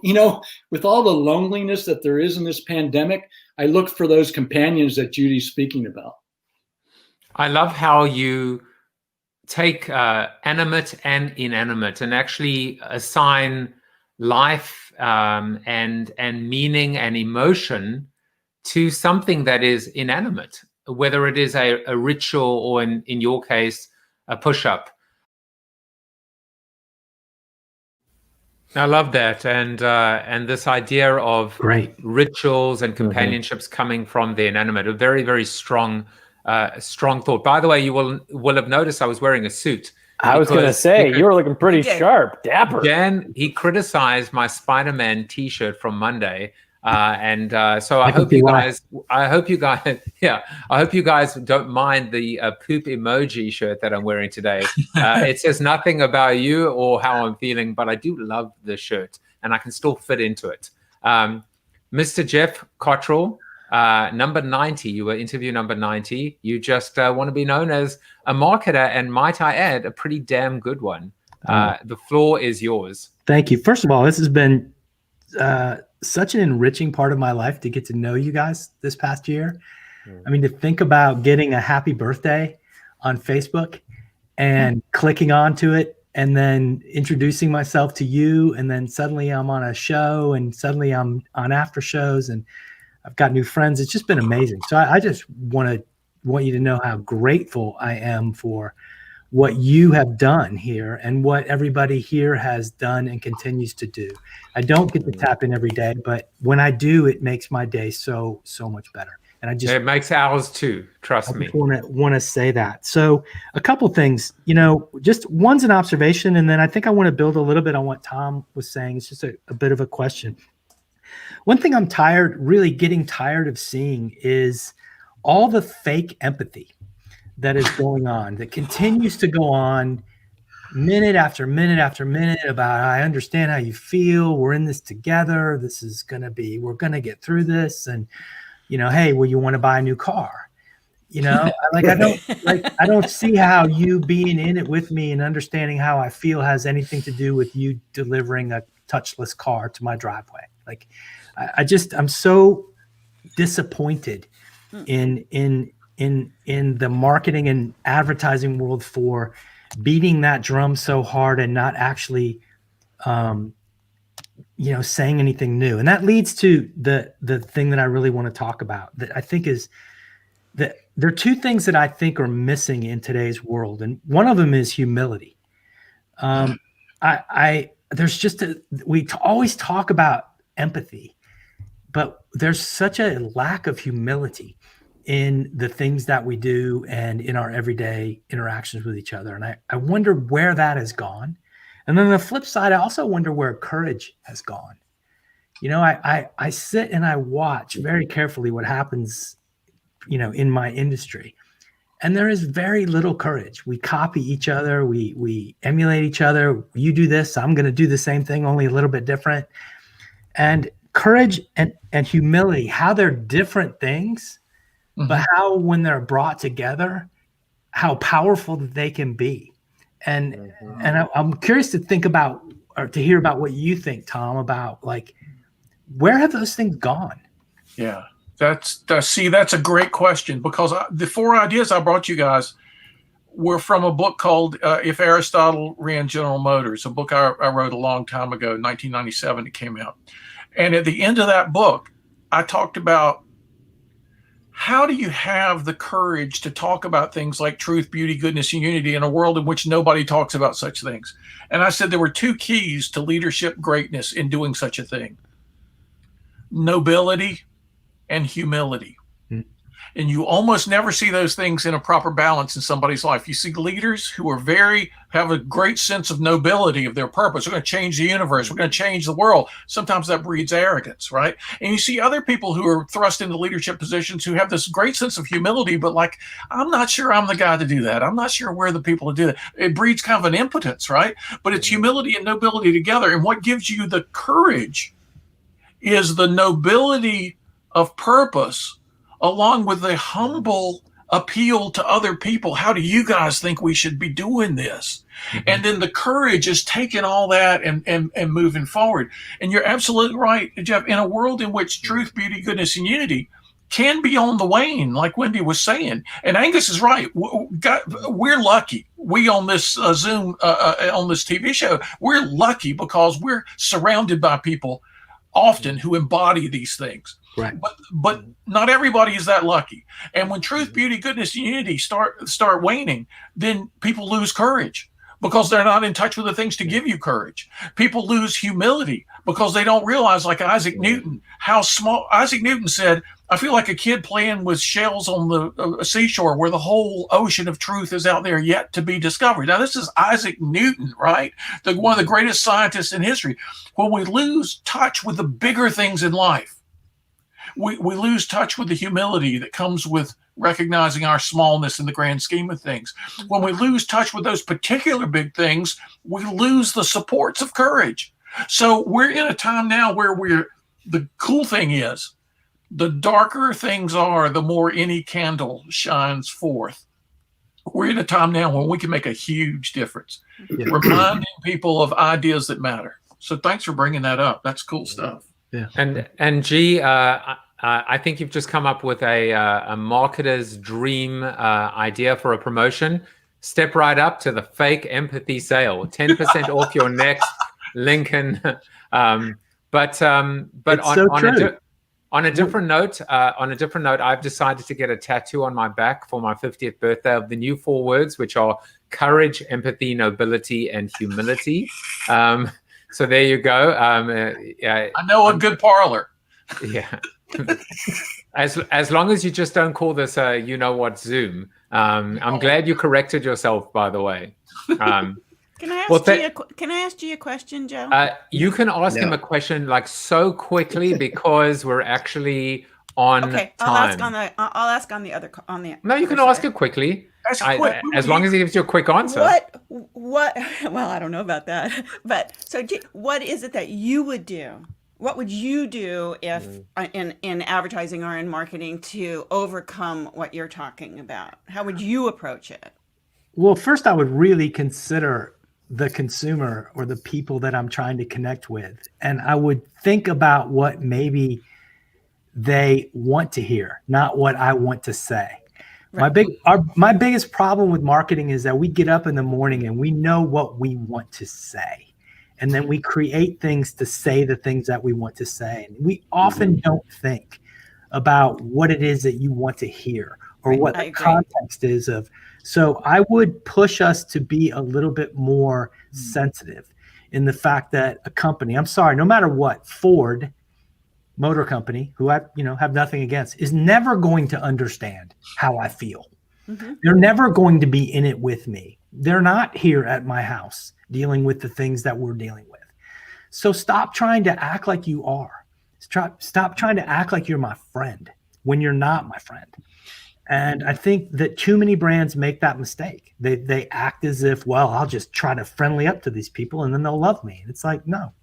with all the loneliness that there is in this pandemic, I look for those companions that Judi's speaking about. I love how you take animate and inanimate and actually assign life and meaning and emotion to something that is inanimate, whether it is a ritual or in your case, a push-up. I love that, and this idea of rituals and companionships coming from the inanimate, a very, very strong thought. By the way, you will have noticed I was wearing a suit. I was going to say, you were looking pretty sharp, dapper. Jan, he criticized my Spider-Man T-shirt from Monday. So I hope you guys don't mind the poop emoji shirt that I'm wearing today. It says nothing about you or how I'm feeling, but I do love the shirt and I can still fit into it. Mr. Geoff Cottrill, number 90, you were interview number 90. You just want to be known as a marketer, and might I add, a pretty damn good one. The floor is yours. Thank you. First of all, this has been such an enriching part of my life to get to know you guys this past year. I mean, to think about getting a happy birthday on Facebook and clicking onto it and then introducing myself to you. And then suddenly I'm on a show and suddenly I'm on after shows and I've got new friends. It's just been amazing. So I just want you to know how grateful I am for what you have done here and what everybody here has done and continues to do. I don't get to tap in every day, but when I do, it makes my day so much better. And it makes ours too. Trust me. I want to say that. So a couple things, just one's an observation, and then I think I want to build a little bit on what Tom was saying. It's just a bit of a question. One thing I'm really getting tired of seeing is all the fake empathy that is going on, that continues to go on minute after minute after minute about, I understand how you feel. We're in this together. We're going to get through this. And, hey, well, you want to buy a new car? I don't see how you being in it with me and understanding how I feel has anything to do with you delivering a touchless car to my driveway. Like, I'm so disappointed in the marketing and advertising world for beating that drum so hard and not actually, saying anything new. And that leads to the thing that I really want to talk about, that I think is that there are two things that I think are missing in today's world. And one of them is humility. We always talk about empathy, but there's such a lack of humility in the things that we do and in our everyday interactions with each other. And I wonder where that has gone. And then on the flip side, I also wonder where courage has gone. I sit and I watch very carefully what happens, in my industry. And there is very little courage. We copy each other. We emulate each other. You do this, I'm going to do the same thing, only a little bit different. And courage and humility, how they're different things, but how, when they're brought together, how powerful that they can be. And I'm curious to think about, or to hear about what you think, Tom, about like, where have those things gone? Yeah, that's a great question, because the 4 ideas I brought you guys were from a book called If Aristotle Ran General Motors, a book I wrote a long time ago, 1997 it came out. And at the end of that book, I talked about how do you have the courage to talk about things like truth, beauty, goodness, and unity in a world in which nobody talks about such things. And I said there were 2 keys to leadership greatness in doing such a thing: nobility and humility. And you almost never see those things in a proper balance in somebody's life. You see leaders who are have a great sense of nobility of their purpose. We're going to change the universe. We're going to change the world. Sometimes that breeds arrogance, right? And you see other people who are thrust into leadership positions who have this great sense of humility, but like, I'm not sure I'm the guy to do that. I'm not sure we're the people to do that. It breeds kind of an impotence, right? But it's humility and nobility together. And what gives you the courage is the nobility of purpose, along with the humble appeal to other people. How do you guys think we should be doing this? And then the courage is taking all that and moving forward. And you're absolutely right, Geoff, in a world in which truth, beauty, goodness, and unity can be on the wane, like Wendi was saying. And Angus is right. We're lucky. We on this Zoom, on this TV show, we're lucky because we're surrounded by people often who embody these things. Right. But not everybody is that lucky. And when truth, beauty, goodness, and unity start waning, then people lose courage because they're not in touch with the things to give you courage. People lose humility because they don't realize, like Isaac Newton, how small. Isaac Newton said, I feel like a kid playing with shells on the seashore where the whole ocean of truth is out there yet to be discovered. Now, this is Isaac Newton, right? One of the greatest scientists in history. When we lose touch with the bigger things in life, we lose touch with the humility that comes with recognizing our smallness in the grand scheme of things. When we lose touch with those particular big things, we lose the supports of courage. So we're in a time now where the cool thing is, the darker things are, the more any candle shines forth. We're in a time now when we can make a huge difference, reminding people of ideas that matter. So thanks for bringing that up. That's cool stuff. Yeah. And G, I think you've just come up with a marketer's dream idea for a promotion. Step right up to the fake empathy sale, 10% off your next Lincoln. But on a different note, I've decided to get a tattoo on my back for my 50th birthday of the new 4 words, which are courage, empathy, nobility, and humility. So there you go. I know a good parlor. Yeah. As long as you just don't call this you know what Zoom. I'm glad you corrected yourself, by the way. Can I ask G a question, Joe? You can ask him a question like so quickly because we're actually on time. I'll ask on the other. No, you can ask it quickly. As long as he gives you a quick answer. What? Well, I don't know about that. But so, what is it that you would do? What would you do if in advertising or in marketing to overcome what you're talking about? How would you approach it? Well, first I would really consider the consumer or the people that I'm trying to connect with. And I would think about what maybe they want to hear, not what I want to say. Right. My biggest problem with marketing is that we get up in the morning and we know what we want to say. And then we create things to say the things that we want to say. And we often don't think about what it is that you want to hear or what the context is of. So I would push us to be a little bit more sensitive in the fact that a company, I'm sorry, no matter what, Ford Motor Company, who I have nothing against, is never going to understand how I feel. They're never going to be in it with me. They're not here at my house dealing with the things that we're dealing with. So stop trying to act like you are. Stop trying to act like you're my friend when you're not my friend. And I think that too many brands make that mistake. They act as if, well, I'll just try to friendly up to these people and then they'll love me. And it's like, no,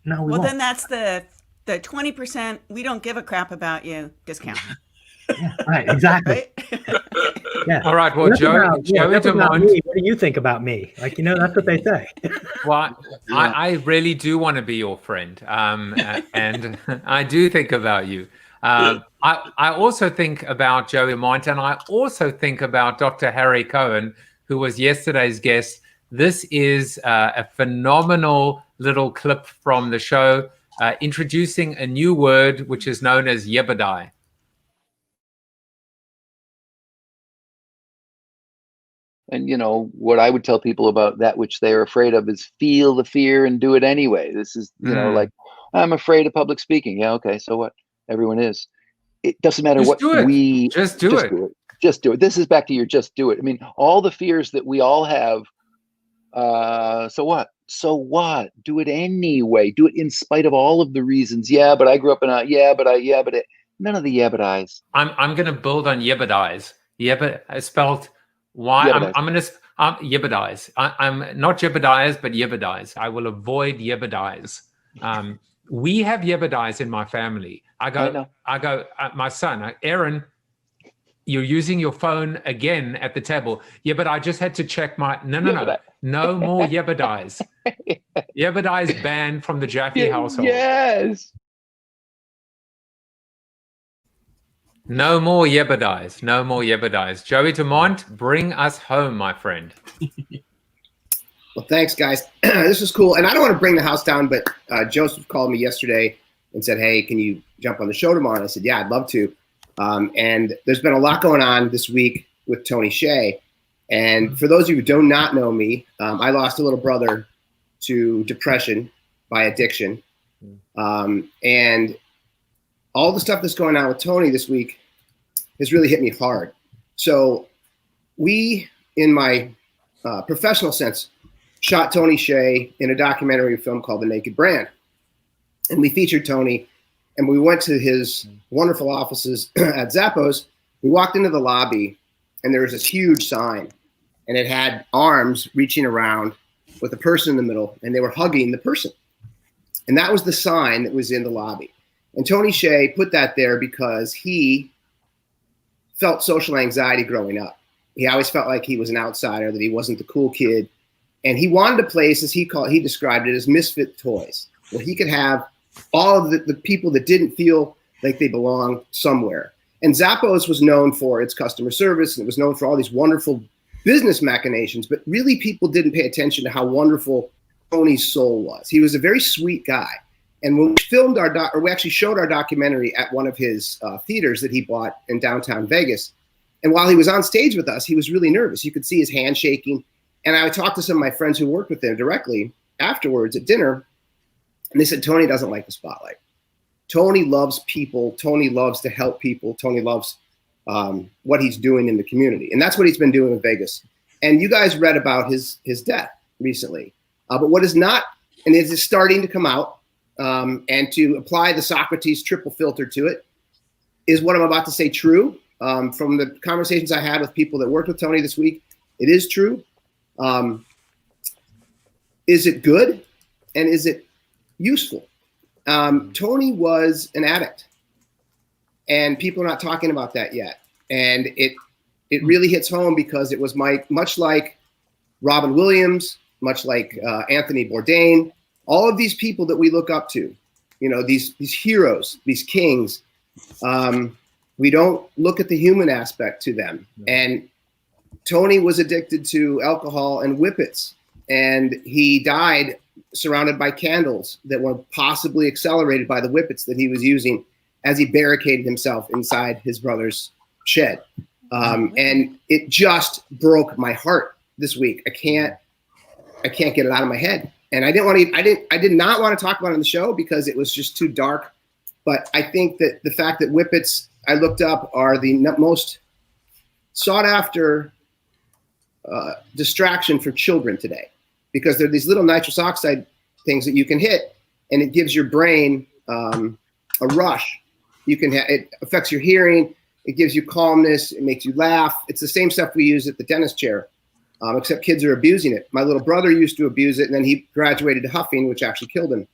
we won't. Then that's the 20% we don't give a crap about you discount. Yeah, right, exactly. Yeah. All right. Well, Joey Dumont, what do you think about me? Like, that's what they say. Well, I really do want to be your friend, and I do think about you. I also think about Joey Dumont, and I also think about Dr. Harry Cohen, who was yesterday's guest. This is a phenomenal little clip from the show, introducing a new word which is known as yebadai. And what I would tell people about that which they are afraid of is feel the fear and do it anyway. This is like, I'm afraid of public speaking. Yeah, okay, so what? Everyone is. It doesn't matter what we just do it. Just do it. This is back to your just do it. I mean, all the fears that we all have. So what? So what? Do it anyway. Do it in spite of all of the reasons. Yeah, but I grew up in a none of the yeah but I's. I'm going to build on yebadais. Spelled why? I'm going to yebadais. I'm not jebediahs, but yebadais. I will avoid yebadais. We have yebadais in my family. I go, my son, Aaron, you're using your phone again at the table. Yeah, but I just had to check my, no more yebadais. Yebadais banned from the Jaffe household. Yes. No more yebadais. No more yebadais. Joey Dumont, bring us home, my friend. Well, thanks, guys. This is cool. And I don't want to bring the house down, but Joseph called me yesterday and said, hey, can you jump on the show tomorrow? And I said, yeah, I'd love to. And there's been a lot going on this week with Tony Hsieh. And for those of you who do not know me, I lost a little brother to depression by addiction. And all the stuff that's going on with Tony this week has really hit me hard. So we, in my professional sense, shot Tony Hsieh in a documentary film called The Naked Brand. And we featured Tony, and we went to his wonderful offices at Zappos. We walked into the lobby, and there was this huge sign, and it had arms reaching around with a person in the middle, and they were hugging the person. And that was the sign that was in the lobby. And Tony Hsieh put that there because he felt social anxiety growing up. He always felt like he was an outsider, that he wasn't the cool kid. And he wanted a place, as he described it, as misfit toys, where he could have all of the people that didn't feel like they belonged somewhere. And Zappos was known for its customer service, and it was known for all these wonderful business machinations, but really people didn't pay attention to how wonderful Tony's soul was. He was a very sweet guy. And when we filmed we actually showed our documentary at one of his theaters that he bought in downtown Vegas. And while he was on stage with us, he was really nervous. You could see his hand shaking. And I talked to some of my friends who worked with him directly afterwards at dinner. And they said, Tony doesn't like the spotlight. Tony loves people. Tony loves to help people. Tony loves what he's doing in the community. And that's what he's been doing in Vegas. And you guys read about his death recently. But what is not, and it is starting to come out, and to apply the Socrates triple filter to it, is what I'm about to say true. From the conversations I had with people that worked with Tony this week, it is true. Is it good? And is it useful? Tony was an addict, and people are not talking about that yet. And it really hits home because it was much like Robin Williams, much like Anthony Bourdain, all of these people that we look up to, you know, these heroes, these kings. We don't look at the human aspect to them. And Tony was addicted to alcohol and whippets, and he died surrounded by candles that were possibly accelerated by the whippets that he was using as he barricaded himself inside his brother's shed. And it just broke my heart this week. I can't get it out of my head. And I did not want to talk about it on the show because it was just too dark. But I think that the fact that whippets, I looked up, are the most sought after distraction for children today, because they're these little nitrous oxide things that you can hit, and it gives your brain a rush. It affects your hearing. It gives you calmness. It makes you laugh. It's the same stuff we use at the dentist chair, except kids are abusing it. My little brother used to abuse it, and then he graduated to huffing, which actually killed him.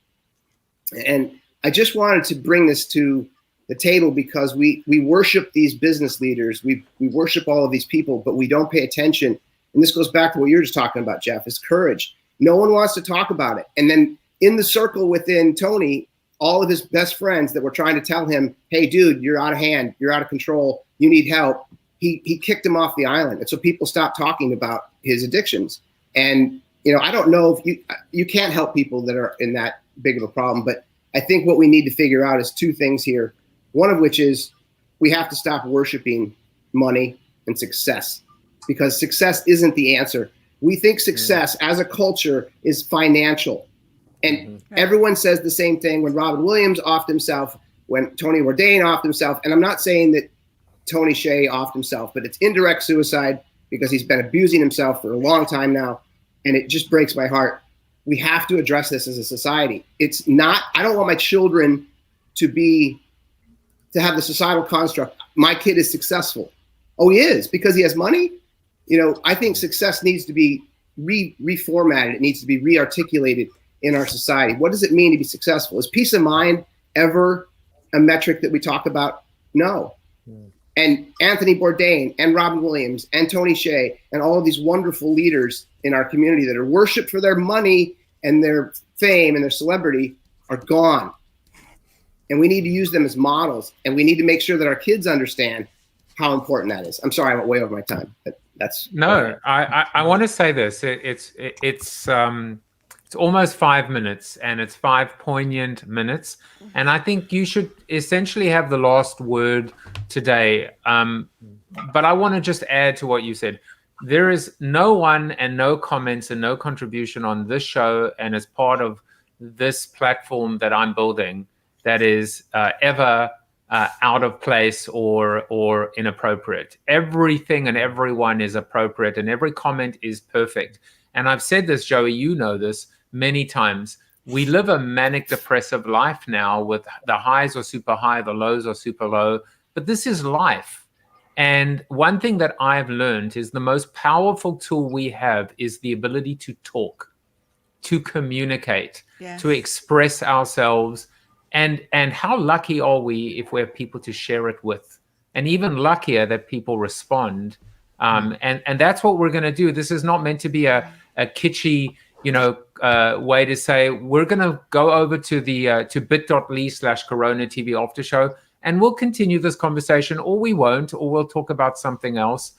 And I just wanted to bring this to the table because we worship these business leaders. We worship all of these people, but we don't pay attention. And this goes back to what you're just talking about, Geoff, is courage. No one wants to talk about it. And then in the circle within Tony, all of his best friends that were trying to tell him, hey, dude, you're out of hand. You're out of control. You need help. He kicked him off the island. And so people stopped talking about his addictions. And, you know, I don't know if you can't help people that are in that big of a problem. But I think what we need to figure out is two things here. One of which is we have to stop worshiping money and success, because success isn't the answer. We think success as a culture is financial. And everyone says the same thing when Robin Williams offed himself, when Tony Bourdain offed himself. And I'm not saying that Tony Hsieh offed himself, but it's indirect suicide because he's been abusing himself for a long time now. And it just breaks my heart. We have to address this as a society. It's not, I don't want my children to have the societal construct, my kid is successful. Oh, he is, because he has money? You know, I think success needs to be reformatted. It needs to be re-articulated in our society. What does it mean to be successful? Is peace of mind ever a metric that we talk about? No. And Anthony Bourdain and Robin Williams and Tony Hsieh and all of these wonderful leaders in our community that are worshipped for their money and their fame and their celebrity are gone. And we need to use them as models, and we need to make sure that our kids understand how important that is. I'm sorry, I went way over my time, but that's no. I want to say this. It's almost 5 minutes, and it's 5 poignant minutes, and I think you should essentially have the last word today. But I want to just add to what you said. There is no one and no comments and no contribution on this show and as part of this platform that I'm building that is ever out of place or inappropriate. Everything and everyone is appropriate, and every comment is perfect. And I've said this, Joey, you know this many times. We live a manic depressive life now, with the highs are super high, the lows are super low, but this is life. And one thing that I've learned is the most powerful tool we have is the ability to talk, to communicate, to express ourselves. And how lucky are we if we have people to share it with, and even luckier that people respond. And that's what we're going to do. This is not meant to be a kitschy, way to say we're going to go over to the to bit.ly/Corona TV after show, and we'll continue this conversation, or we won't, or we'll talk about something else.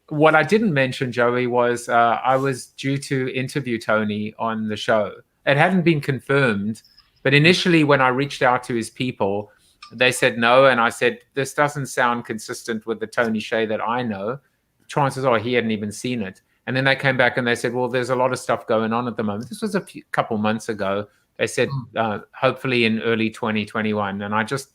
What I didn't mention, Joey, was I was due to interview Tony on the show. It hadn't been confirmed. But initially, when I reached out to his people, they said no. And I said, this doesn't sound consistent with the Tony Hsieh that I know. Chances are he hadn't even seen it. And then they came back and they said, well, there's a lot of stuff going on at the moment. This was a couple months ago. They said, hopefully in early 2021. And I just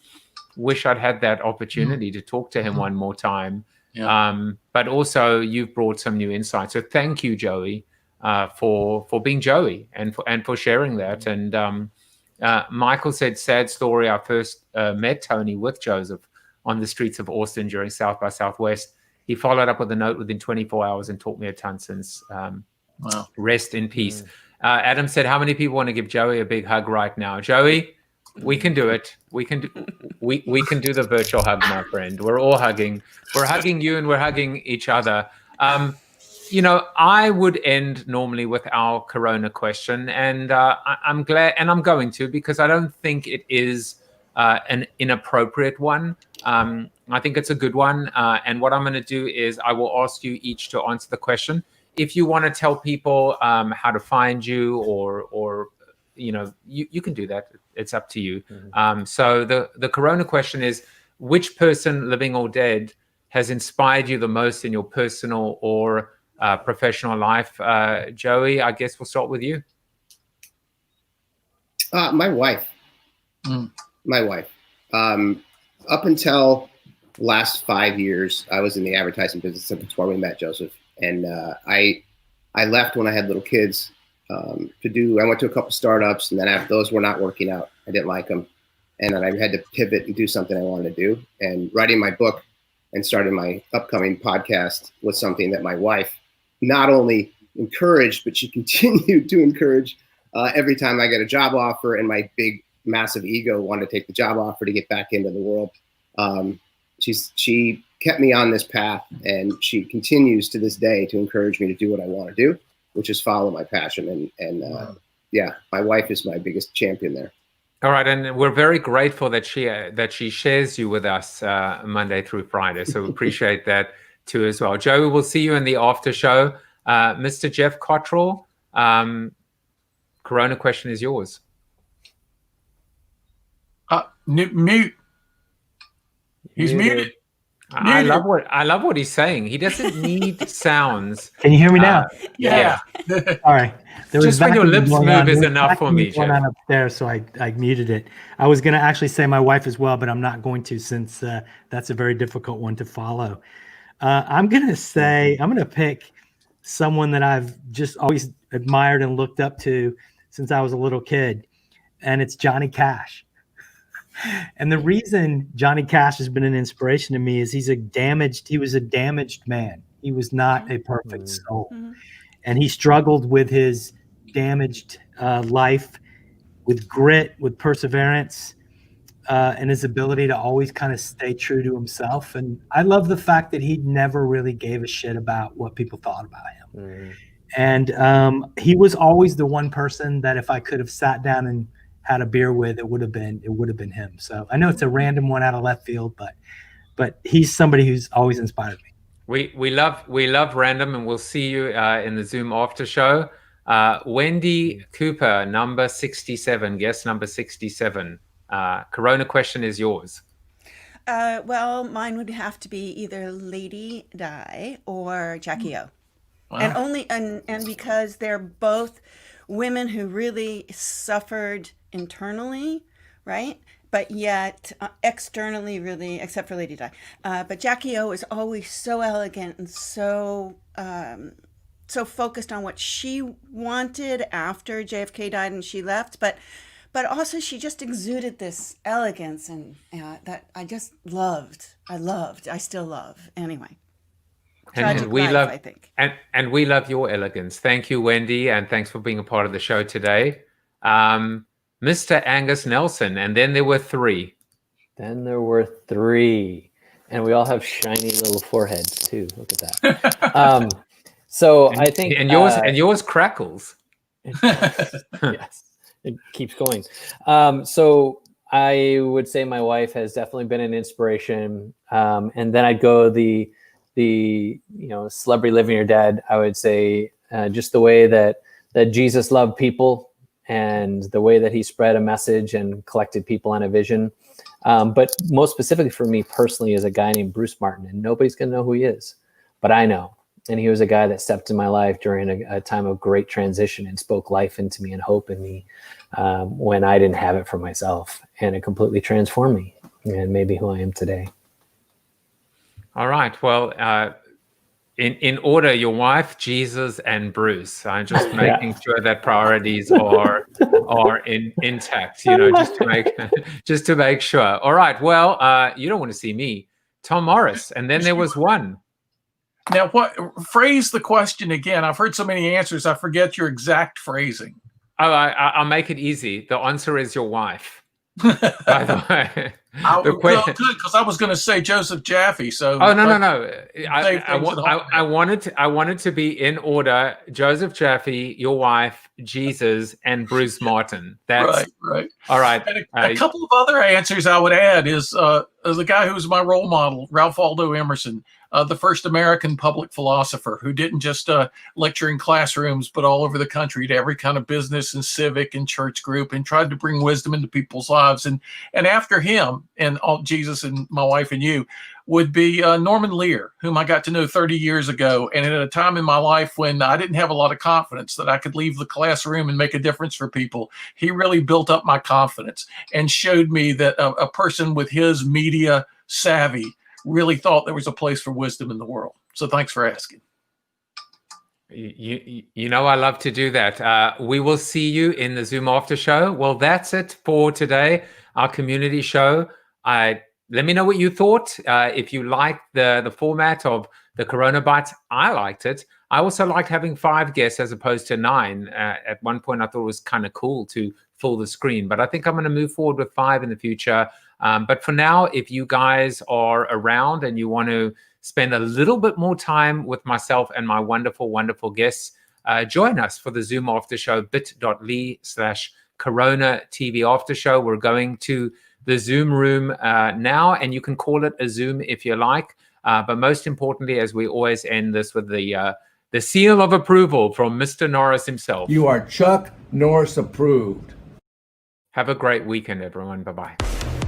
wish I'd had that opportunity to talk to him one more time. But also, you've brought some new insights. So thank you, Joey, for being Joey and for sharing that. And Michael said, sad story. I first met Tony with Joseph on the streets of Austin during South by Southwest. He followed up with a note within 24 hours and taught me a ton since. Wow. Rest in peace. Adam said, how many people want to give Joey a big hug right now? Joey, we can do it. We can do the virtual hug, my friend. We're all hugging. We're hugging you and we're hugging each other. you know, I would end normally with our Corona question, and I'm glad, and I'm going to, because I don't think it is an inappropriate one. I think it's a good one. And what I'm going to do is I will ask you each to answer the question. If you want to tell people how to find you, or you know, you can do that. It's up to you. So the Corona question is, which person, living or dead, has inspired you the most in your personal or professional life? Joey, I guess we'll start with you. My wife. My wife. Up until the last 5 years, I was in the advertising business. Before we met Joseph, and I left when I had little kids I went to a couple startups, and then after those were not working out, I didn't like them, and then I had to pivot and do something I wanted to do. And writing my book and starting my upcoming podcast was something that my wife not only encouraged, but she continued to encourage every time I get a job offer, and my big, massive ego wanted to take the job offer to get back into the world. She kept me on this path, and she continues to this day to encourage me to do what I want to do, which is follow my passion. And yeah, my wife is my biggest champion there. All right, and we're very grateful that she shares you with us Monday through Friday. So we appreciate that too as well. Joey, we'll see you in the after show. Mr. Geoff Cottrill, Corona question is yours. Mute. He's muted. I love what he's saying. He doesn't need sounds. Can you hear me now? Yeah. All right. Just when your lips move is enough for me. Going on upstairs, so I muted it. I was going to actually say my wife as well, but I'm not going to, since that's a very difficult one to follow. I'm going to pick someone that I've just always admired and looked up to since I was a little kid, and it's Johnny Cash. And the reason Johnny Cash has been an inspiration to me is he was a damaged man. He was not a perfect soul. And he struggled with his damaged life with grit, with perseverance, and his ability to always kind of stay true to himself. And I love the fact that he never really gave a shit about what people thought about him. And he was always the one person that if I could have sat down and had a beer with, it would have been him. So I know it's a random one out of left field, but he's somebody who's always inspired me. We love random, and we'll see you in the Zoom after show. Wendi Cooper, number 67, guest number 67. Corona question is yours. Well, mine would have to be either Lady Di or Jackie O. Wow. And because they're both women who really suffered internally, right? But yet externally, really, except for Lady Di. But Jackie O is always so elegant and so focused on what she wanted after JFK died and she left. But also she just exuded this elegance, and that I just loved. I still love. Anyway. And we love your elegance. Thank you, Wendi, and thanks for being a part of the show today. Mr. Angus Nelson, and then there were three. And we all have shiny little foreheads too. Look at that. I think yours crackles. Yes, it keeps going. So I would say my wife has definitely been an inspiration. And then I'd go the celebrity, living or dead. I would say just the way that Jesus loved people, and the way that he spread a message and collected people on a vision. But most specifically for me personally is a guy named Bruce Martin, and nobody's going to know who he is, but I know. And he was a guy that stepped in my life during a time of great transition and spoke life into me and hope in me when I didn't have it for myself. And it completely transformed me and made me who I am today. All right. Well, in order, your wife, Jesus, and Bruce. I'm just making sure that priorities are intact. Just to make sure. All right. Well, you don't want to see me, Tom Morris, and then there was one. Now, phrase the question again? I've heard so many answers, I forget your exact phrasing. Oh, I'll make it easy. The answer is your wife. By the way. Because I was going to say Joseph Jaffe. So no. I wanted to be in order: Joseph Jaffe, your wife, Jesus, and Bruce Martin. That's right. All right. And a couple of other answers I would add is the guy who was my role model, Ralph Waldo Emerson, the first American public philosopher who didn't just lecture in classrooms, but all over the country to every kind of business and civic and church group, and tried to bring wisdom into people's lives. And after him, and Jesus and my wife and you, would be Norman Lear, whom I got to know 30 years ago. And at a time in my life when I didn't have a lot of confidence that I could leave the classroom and make a difference for people, he really built up my confidence and showed me that a person with his media savvy really thought there was a place for wisdom in the world. So thanks for asking. You know, I love to do that. We will see you in the Zoom after show. Well, that's it for today, our community show. Let me know what you thought. If you liked the format of the Corona Bites, I liked it. I also liked having 5 guests as opposed to 9. At one point, I thought it was kind of cool to fill the screen, but I think I'm going to move forward with 5 in the future. But for now, if you guys are around and you want to spend a little bit more time with myself and my wonderful, wonderful guests, join us for the Zoom after show, bit.ly/Corona TV after show. We're going to the Zoom room now, and you can call it a Zoom if you like. But most importantly, as we always end this with the seal of approval from Mr. Norris himself. You are Chuck Norris approved. Have a great weekend, everyone. Bye-bye.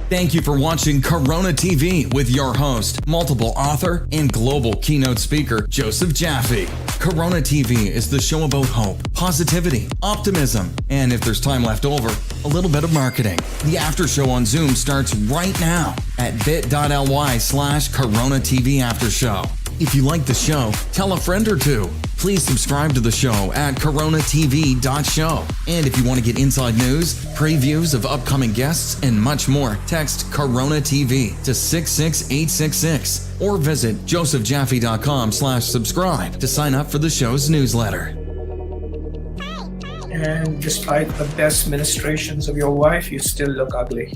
Thank you for watching Corona TV with your host, multiple author, and global keynote speaker, Joseph Jaffe. Corona TV is the show about hope, positivity, optimism, and if there's time left over, a little bit of marketing. The after show on Zoom starts right now at bit.ly/Corona TV After Show. If you like the show, tell a friend or two. Please subscribe to the show at coronatv.show. And if you want to get inside news, previews of upcoming guests, and much more, text Corona TV to 66866 or visit josephjaffe.com/subscribe to sign up for the show's newsletter. And despite the best ministrations of your wife, you still look ugly.